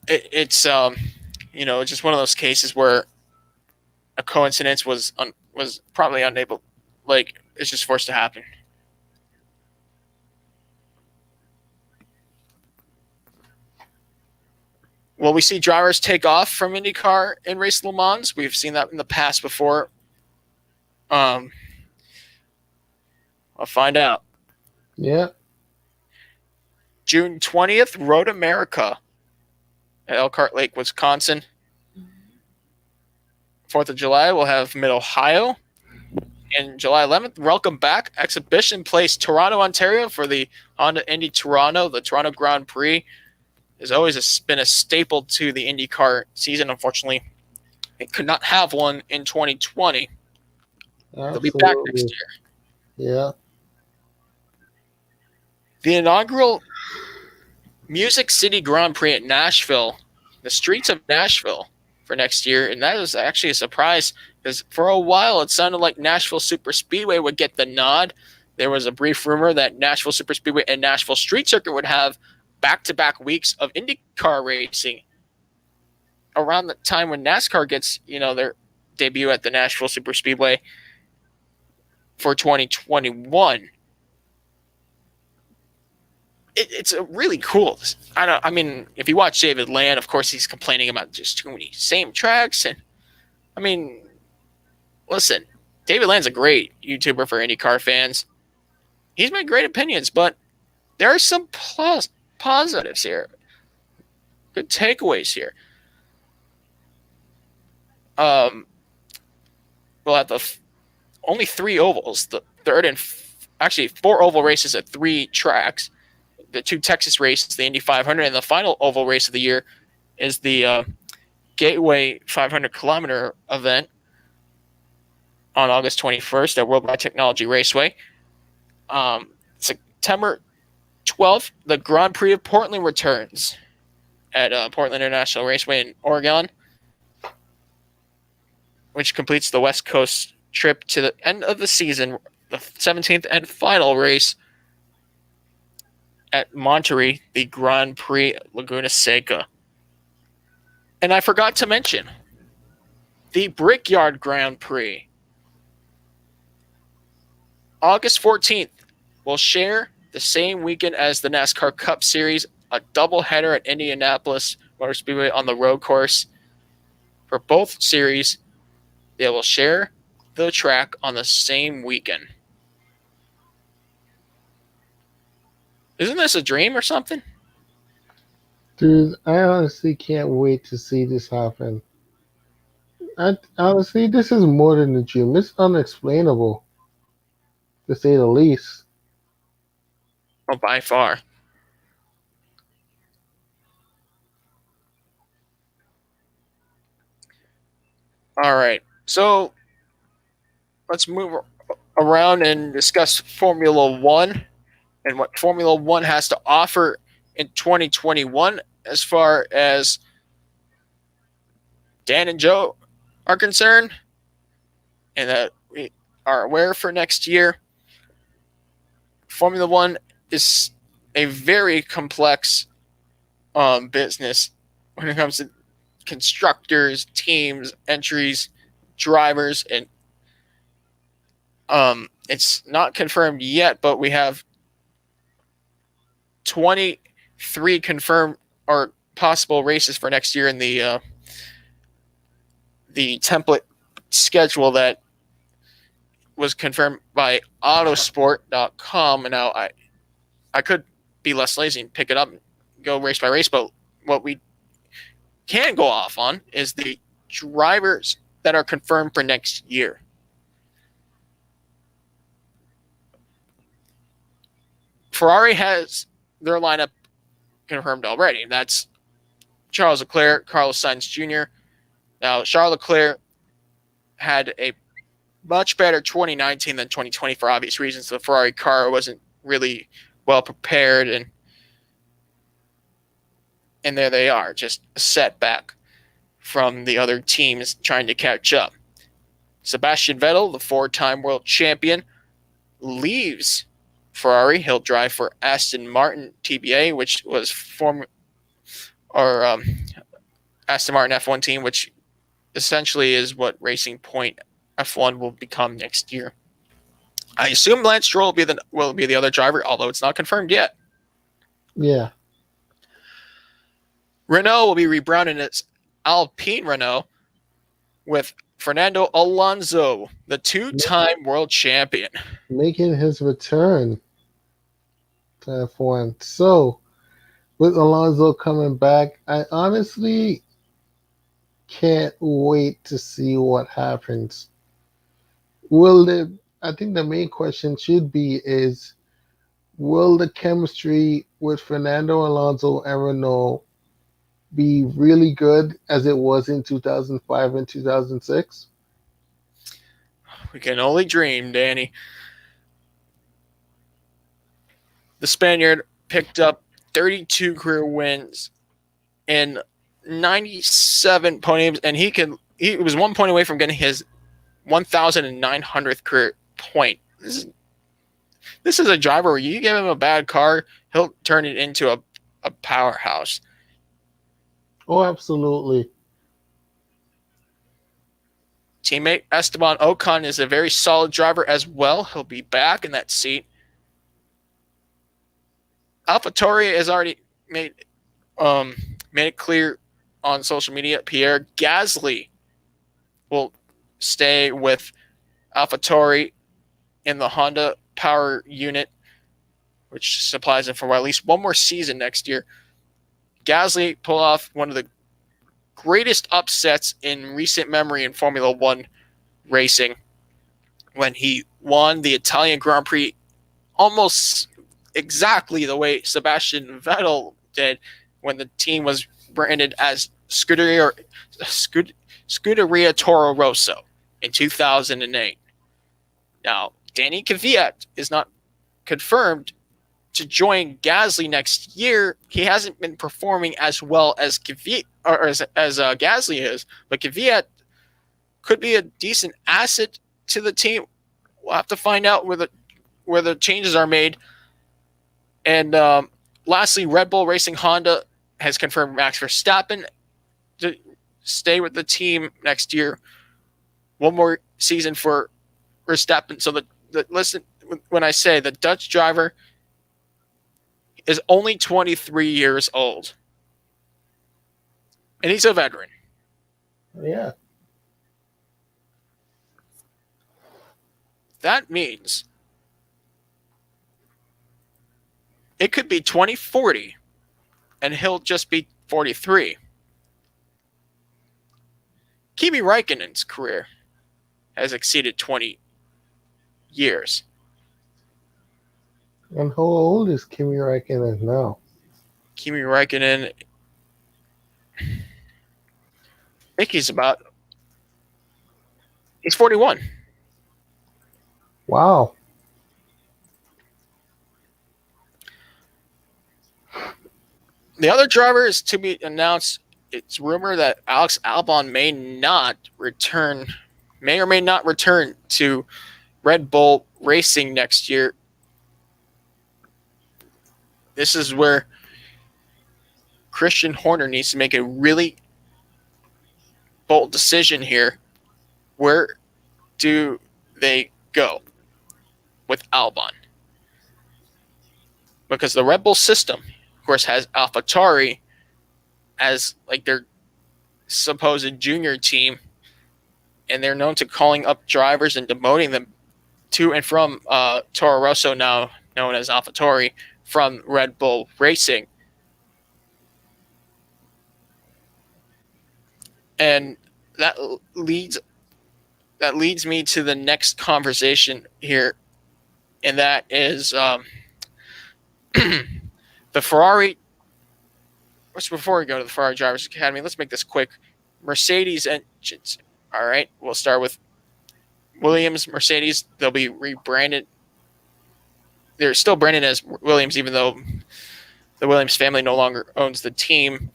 it's just one of those cases where a coincidence was probably unable, like, it's just forced to happen. Will we see drivers take off from IndyCar and race Le Mans? We've seen that in the past before. I'll find out. Yeah. June 20th, Road America at Elkhart Lake, Wisconsin. 4th of July, we'll have Mid-Ohio. And July 11th, Welcome Back Exhibition Place, Toronto, Ontario, for the Honda Indy Toronto. The Toronto Grand Prix has always been a staple to the IndyCar season. Unfortunately, it could not have one in 2020. They'll be back next year. Yeah. The inaugural Music City Grand Prix at Nashville, the streets of Nashville, for next year. And that was actually a surprise because for a while it sounded like Nashville Super Speedway would get the nod. There was a brief rumor that Nashville Super Speedway and Nashville Street Circuit would have back-to-back weeks of IndyCar racing around the time when NASCAR gets, their debut at the Nashville Super Speedway for 2021. It's a really cool. If you watch David Land, of course he's complaining about just too many same tracks, and listen, David Land's a great YouTuber for IndyCar fans. He's made great opinions, but there are some positives here. Good takeaways here. We'll have only 3 ovals. The third and actually 4 oval races at 3 tracks. The 2 Texas races, the Indy 500, and the final oval race of the year is the Gateway 500-kilometer event on August 21st at Worldwide Technology Raceway. September 12th, the Grand Prix of Portland returns at Portland International Raceway in Oregon, which completes the West Coast trip to the end of the season, the 17th and final race at Monterey, the Grand Prix Laguna Seca. And I forgot to mention the Brickyard Grand Prix. August 14th will share the same weekend as the NASCAR Cup Series, a doubleheader at Indianapolis Motor Speedway on the road course. For both series, they will share the track on the same weekend. Isn't this a dream or something? Dude, I honestly can't wait to see this happen. Honestly, this is more than a dream. It's unexplainable, to say the least. Oh, by far. All right. So let's move around and discuss Formula One and what Formula One has to offer in 2021 as far as Dan and Joe are concerned, and that we are aware for next year. Formula One is a very complex business when it comes to constructors, teams, entries, drivers, and it's not confirmed yet, but we have 23 confirmed or possible races for next year in the template schedule that was confirmed by Autosport.com, and now I could be less lazy and pick it up and go race by race, but what we can go off on is the drivers that are confirmed for next year. Ferrari has their lineup confirmed already. That's Charles Leclerc, Carlos Sainz Jr. Now, Charles Leclerc had a much better 2019 than 2020 for obvious reasons. The Ferrari car wasn't really well prepared, and there they are, just a setback from the other teams trying to catch up. Sebastian Vettel, the four-time world champion, leaves Ferrari. He'll drive for Aston Martin TBA, which was Aston Martin F1 team, which essentially is what Racing Point F1 will become next year. I assume Lance Stroll will be the other driver, although it's not confirmed yet. Yeah. Renault will be rebranded as Alpine Renault with Fernando Alonso, the two-time world champion, making his return to F1. So, with Alonso coming back, I honestly can't wait to see what happens. I think the main question should be is, will the chemistry with Fernando Alonso and Renault be really good as it was in 2005 and 2006? We can only dream, Danny. The Spaniard picked up 32 career wins and 97 podiums, and he was 1 point away from getting his 1,900th career point. This is a driver where you give him a bad car, he'll turn it into a powerhouse. Oh, absolutely. Teammate Esteban Ocon is a very solid driver as well. He'll be back in that seat. AlphaTauri has already made it clear on social media. Pierre Gasly will stay with AlphaTauri in the Honda power unit, which supplies him for at least one more season next year. Gasly pulled off one of the greatest upsets in recent memory in Formula One racing when he won the Italian Grand Prix almost exactly the way Sebastian Vettel did when the team was branded as Scuderia Toro Rosso in 2008. Now, Danny Kvyat is not confirmed to join Gasly next year. He hasn't been performing as well as Kvyat as Gasly is, but Kvyat could be a decent asset to the team. We'll have to find out where the changes are made. And lastly, Red Bull Racing Honda has confirmed Max Verstappen to stay with the team next year. One more season for Verstappen. So listen, when I say the Dutch driver is only 23 years old, and he's a veteran. Yeah. That means it could be 2040, and he'll just be 43. Kimi Räikkönen's career has exceeded 20 years. And how old is Kimi Räikkönen now? Kimi Räikkönen, I think he's 41. Wow. The other driver is to be announced. It's rumored that Alex Albon may or may not return to Red Bull Racing next year. This is where Christian Horner needs to make a really bold decision here. Where do they go with Albon? Because the Red Bull system, of course, has AlphaTauri as like their supposed junior team, and they're known to calling up drivers and demoting them to and from Toro Rosso, now known as AlphaTauri, from Red Bull Racing. And that leads me to the next conversation here, and that is the Ferrari. Before we go to the Ferrari Drivers Academy, let's make this quick. Mercedes engines. All right, we'll start with Williams, Mercedes. They'll be rebranded. They're still branded as Williams, even though the Williams family no longer owns the team.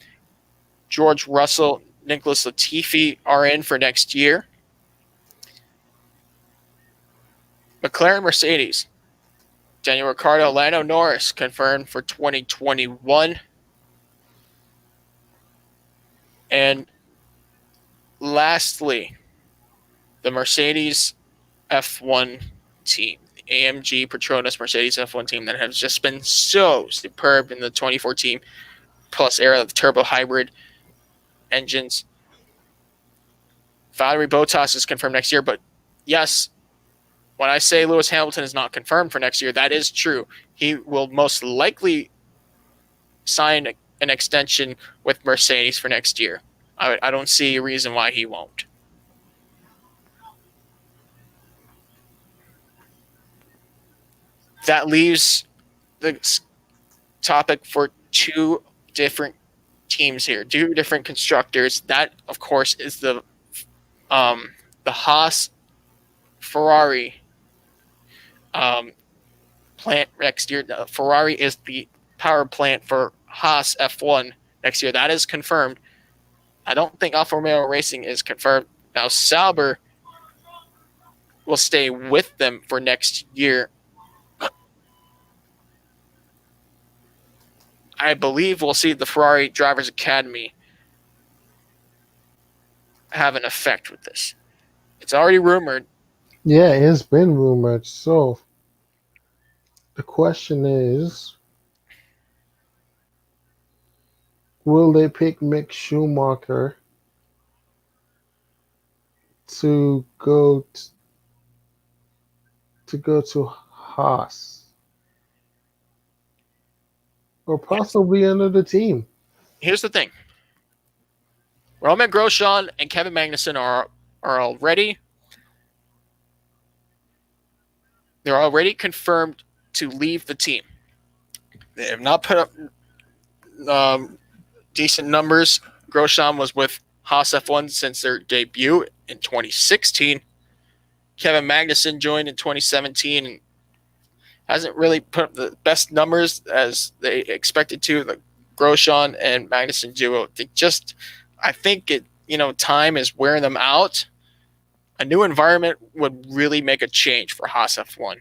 George Russell, Nicholas Latifi are in for next year. McLaren, Mercedes. Daniel Ricciardo, Lando Norris confirmed for 2021. And lastly, the Mercedes F1 team, the AMG Petronas Mercedes F1 team that has just been so superb in the 2014 plus era of turbo hybrid engines. Valtteri Bottas is confirmed next year, but yes, when I say Lewis Hamilton is not confirmed for next year, that is true. He will most likely sign an extension with Mercedes for next year. I don't see a reason why he won't. That leaves the topic for two different teams here, two different constructors. That, of course, is the Haas Ferrari plant next year. Ferrari is the power plant for Haas F1 next year. That is confirmed. I don't think Alfa Romeo Racing is confirmed. Now, Sauber will stay with them for next year. I believe we'll see the Ferrari Drivers Academy have an effect with this. It's already rumored. Yeah, it's been rumored. So the question is, will they pick Mick Schumacher to go to Haas, or possibly another team? Here's the thing. Roman Grosjean and Kevin Magnussen are already confirmed to leave the team. They have not put up decent numbers. Grosjean was with Haas F1 since their debut in 2016. Kevin Magnussen joined in 2017 and hasn't really put up the best numbers as they expected to. The Grosjean and Magnussen duo, I think time is wearing them out. A new environment would really make a change for Haas F1.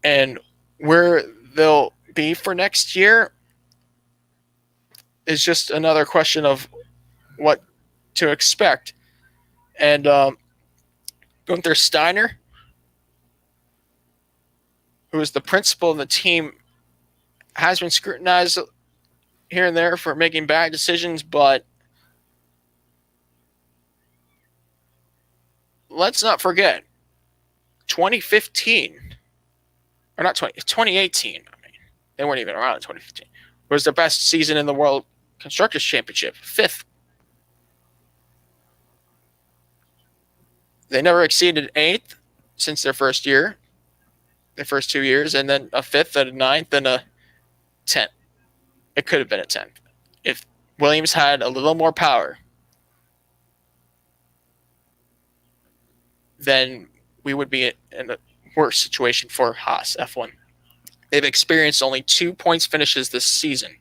And where they'll be for next year is just another question of what to expect. And Gunther Steiner, who is the principal of the team, has been scrutinized here and there for making bad decisions, but let's not forget 2015, or not 2018. I mean, they weren't even around in 2015. Was the best season in the World Constructors Championship, 5th. They never exceeded 8th since their first 2 years, and then a 5th, and a 9th, and a 10th. It could have been a 10th. If Williams had a little more power, then we would be in a worse situation for Haas F1. They've experienced only 2 points finishes this season.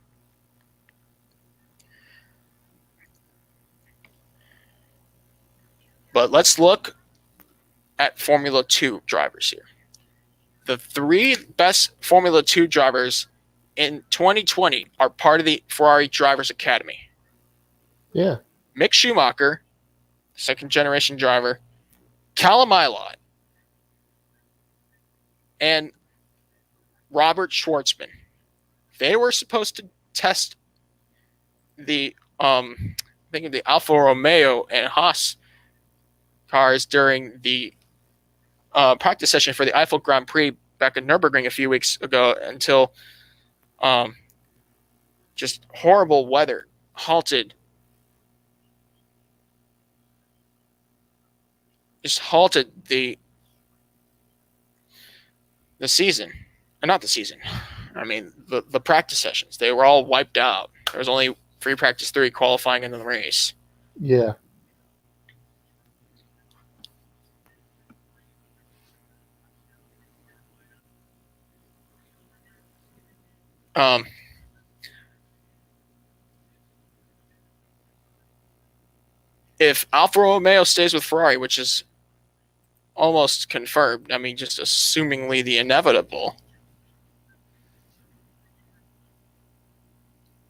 But let's look at Formula 2 drivers here. The 3 best Formula 2 drivers in 2020 are part of the Ferrari Drivers Academy. Yeah. Mick Schumacher, second-generation driver, Callum Ilott, and Robert Schwartzman. They were supposed to test the thinking the Alfa Romeo and Haas cars during the practice session for the Eiffel Grand Prix back in Nürburgring a few weeks ago until just horrible weather halted the season. Or not the season. I mean, the practice sessions. They were all wiped out. There was only free practice 3 qualifying into the race. Yeah. If Alfa Romeo stays with Ferrari, which is almost confirmed, I mean, just assumingly the inevitable,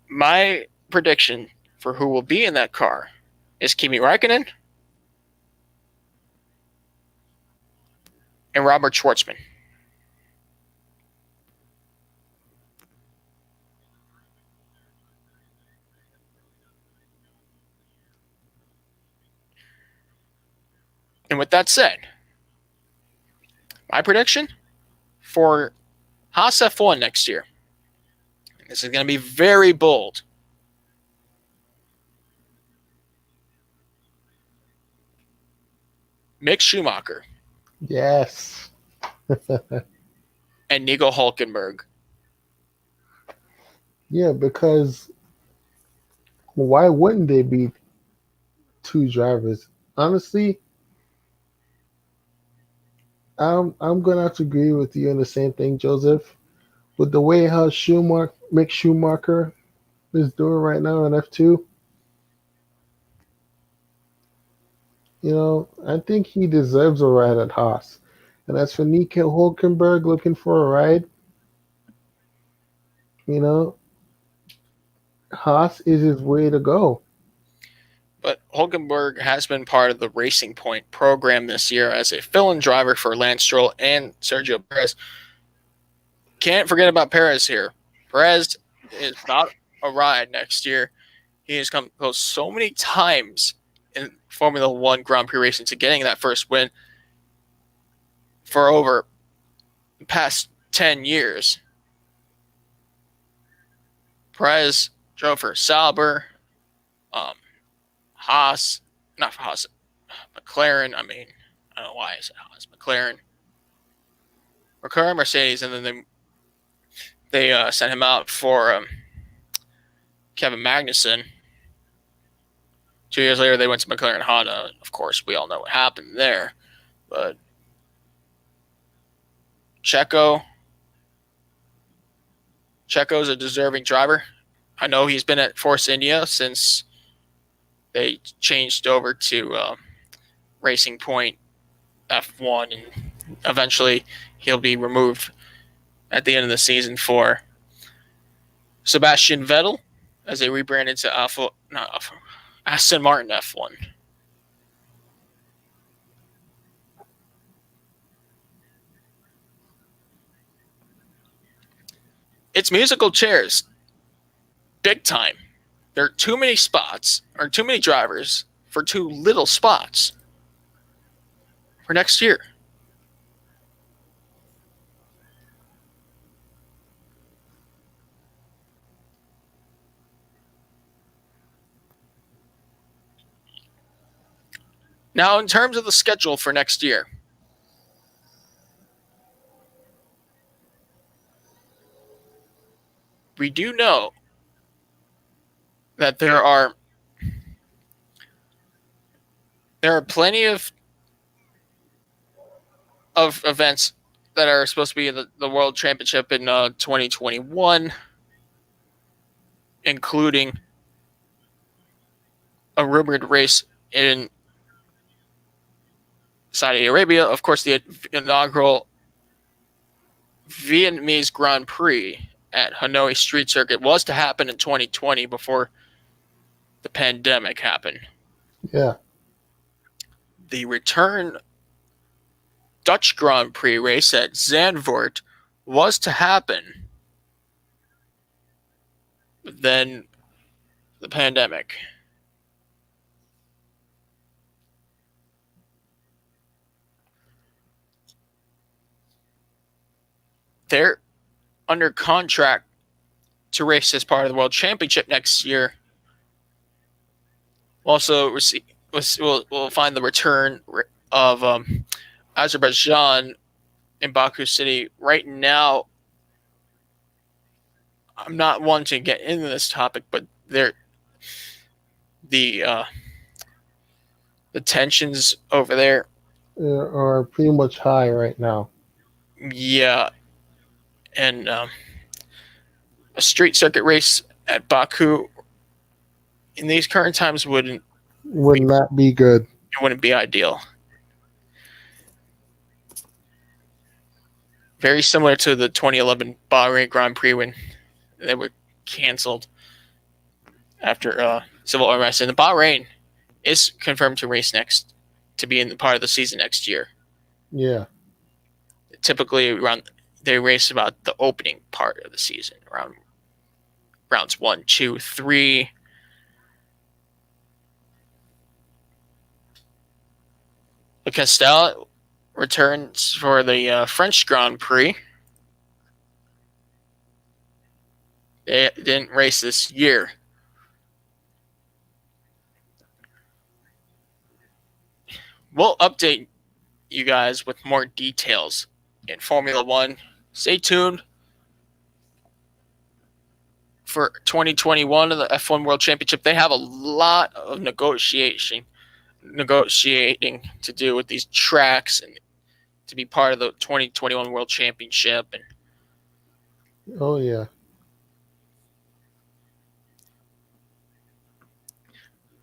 my prediction for who will be in that car is Kimi Räikkönen and Robert Schwartzman. And with that said, my prediction for Haas F1 next year, this is going to be very bold. Mick Schumacher. Yes. And Nico Hülkenberg. Yeah, because why wouldn't they be 2 drivers? Honestly, I'm gonna have to agree with you on the same thing, Joseph. With the way how Mick Schumacher is doing right now in F2, I think he deserves a ride at Haas. And as for Nico Hülkenberg looking for a ride, Haas is his way to go. But Hülkenberg has been part of the Racing Point program this year as a fill-in driver for Lance Stroll and Sergio Perez. Can't forget about Perez here. Perez is not a ride next year. He has come close so many times in Formula One Grand Prix racing to getting that first win for over the past 10 years. Perez drove for Sauber, Haas, not for Haas, McLaren. I mean, I don't know why I said Haas. McLaren, Mercedes, and then they sent him out for Kevin Magnussen. 2 years later, they went to McLaren Honda. Of course, we all know what happened there. But Checo's a deserving driver. I know he's been at Force India since they changed over to Racing Point F1, and eventually he'll be removed at the end of the season for Sebastian Vettel as they rebranded to Aston Martin F1. It's musical chairs. Big time. There are too many spots, or too many drivers, for too little spots for next year. Now, in terms of the schedule for next year, we do know that there are plenty of events that are supposed to be in the World Championship in 2021, including a rumored race in Saudi Arabia. Of course, the inaugural Vietnamese Grand Prix at Hanoi Street Circuit was to happen in 2020 before the pandemic happened. Yeah. The return Dutch Grand Prix race at Zandvoort was to happen, but then the pandemic they're under contract to race as part of the World Championship next year. Also, we'll find the return of Azerbaijan in Baku City. Right now, I'm not one to get into this topic, but the tensions over there are pretty much high right now. Yeah, and a street circuit race at Baku in these current times would not be good. It wouldn't be ideal. Very similar to the 2011 Bahrain Grand Prix when they were canceled after civil unrest. And the Bahrain is confirmed to race to be in the part of the season next year. Yeah. Typically, they race about the opening part of the season, around rounds 1, 2, 3. The Castel returns for the French Grand Prix. They didn't race this year. We'll update you guys with more details in Formula One. Stay tuned for 2021 of the F1 World Championship. They have a lot of negotiating to do with these tracks and to be part of the 2021 World Championship. And oh yeah,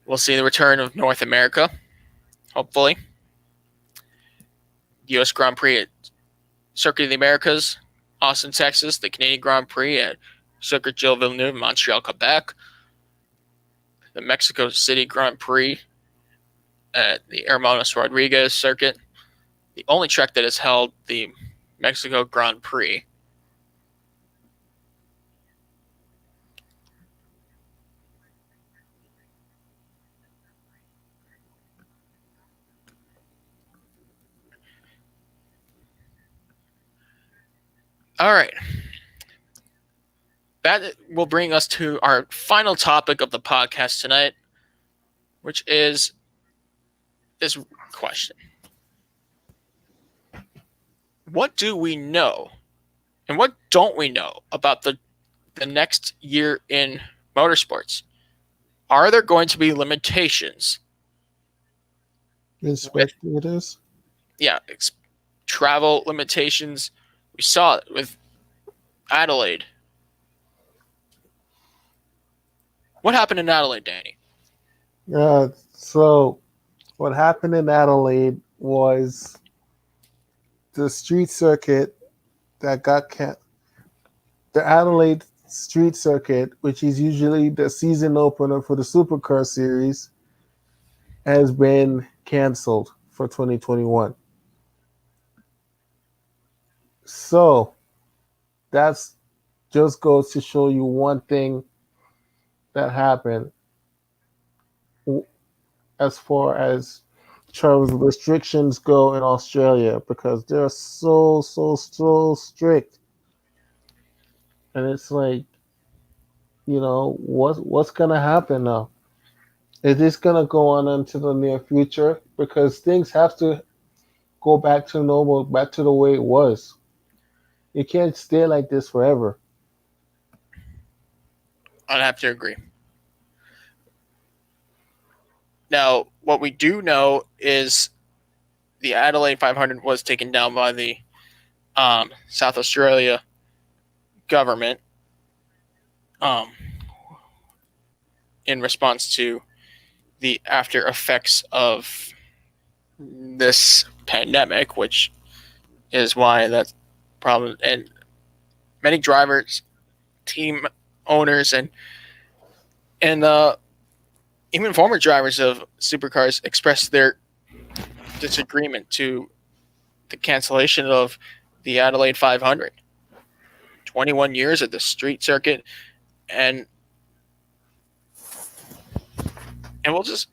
we'll see the return of North America, hopefully. U.S. Grand Prix at Circuit of the Americas, Austin, Texas. The Canadian Grand Prix at Circuit Gilles Villeneuve, Montreal, Quebec. The Mexico City Grand Prix at the Hermanos Rodriguez circuit. The only track that has held the Mexico Grand Prix. All right. That will bring us to our final topic of the podcast tonight, which is this question. What do we know and what don't we know about the next year in motorsports? Are there going to be limitations? In spectators? Yeah, travel limitations. We saw it with Adelaide. What happened in Adelaide, Danny? So what happened in Adelaide was the street circuit that got the Adelaide street circuit, which is usually the season opener for the Supercar Series, has been canceled for 2021. So that's just goes to show you one thing that happened as far as travel restrictions go in Australia, because they're so strict. And it's like, what's gonna happen now? Is this gonna go on into the near future? Because things have to go back to normal, back to the way it was. You can't stay like this forever. I'd have to agree. Now, what we do know is the Adelaide 500 was taken down by the South Australia government in response to the after effects of this pandemic, which is why that's problem. And many drivers, team owners, and even former drivers of supercars expressed their disagreement to the cancellation of the Adelaide 500. 21 years at the street circuit, and we'll just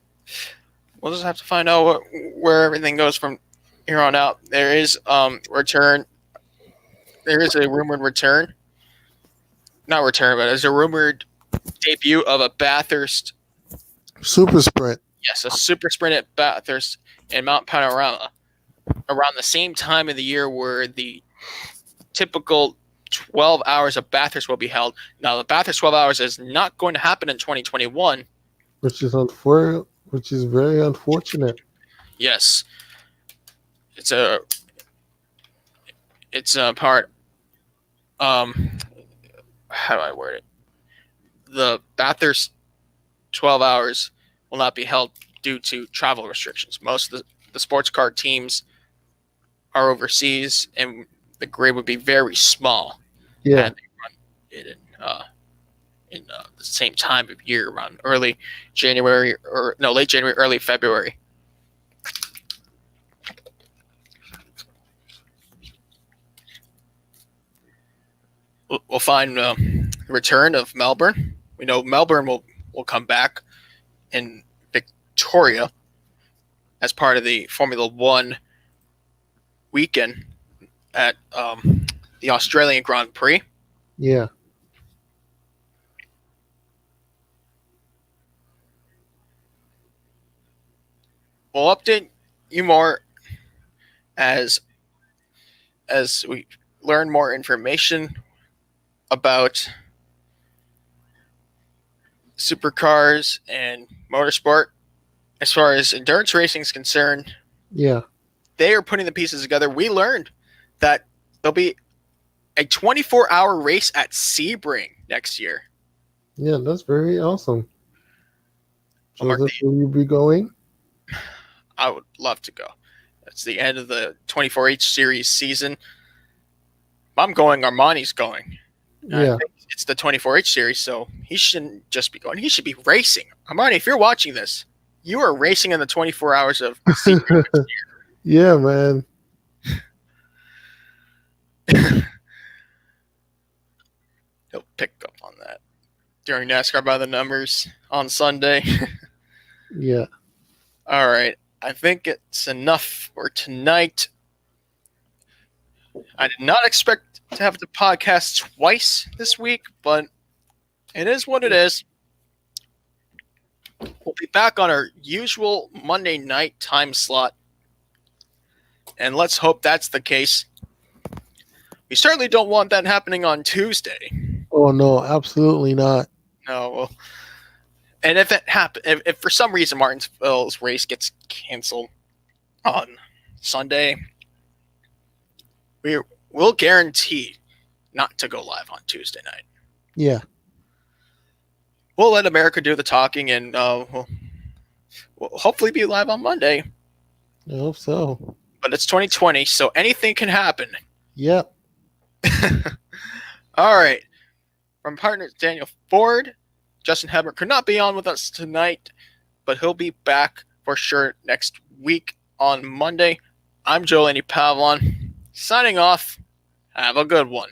have to find out where everything goes from here on out. There is return there is a rumored return. Not return, but there's a rumored debut of a Bathurst. Super sprint. Yes, a super sprint at Bathurst and Mount Panorama around the same time of the year where the typical 12 hours of Bathurst will be held. Now, the Bathurst 12 hours is not going to happen in 2021. Which is very unfortunate. Yes. It's a part how do I word it? The Bathurst 12 hours will not be held due to travel restrictions. Most of the sports car teams are overseas, and the grid would be very small. Yeah. And they run it in the same time of year, around late January, early February. We'll find the return of Melbourne. We know Melbourne will come back in Victoria as part of the Formula One weekend at the Australian Grand Prix. Yeah. We'll update you more as we learn more information about supercars and motorsport. As far as endurance racing is concerned, Yeah. they are putting the pieces together. We learned that there'll be a 24-hour race at Sebring next year. Yeah, that's very awesome. Mark, Joseph, will you be going? I would love to go. That's the end of the 24H series season. I'm going. Armani's going. Yeah. It's the 24H series, so he shouldn't just be going. He should be racing. Armani, if you're watching this, you are racing in the 24 hours of Sebring next year. Yeah, man. He'll pick up on that during NASCAR by the numbers on Sunday. Yeah. All right. I think it's enough for tonight. I did not expect to have the podcast twice this week, but it is what it is. We'll be back on our usual Monday night time slot, and let's hope that's the case. We certainly don't want that happening on Tuesday. Oh, no, absolutely not. No, well, and if it happen, if for some reason Martinsville's race gets canceled on Sunday, we'll guarantee not to go live on Tuesday night. Yeah. We'll let America do the talking, and we'll hopefully be live on Monday. I hope so. But it's 2020, so anything can happen. Yep. All right. From partners Daniel Ford, Justin Hebert could not be on with us tonight, but he'll be back for sure next week on Monday. I'm Joel Pavlon, signing off. Have a good one.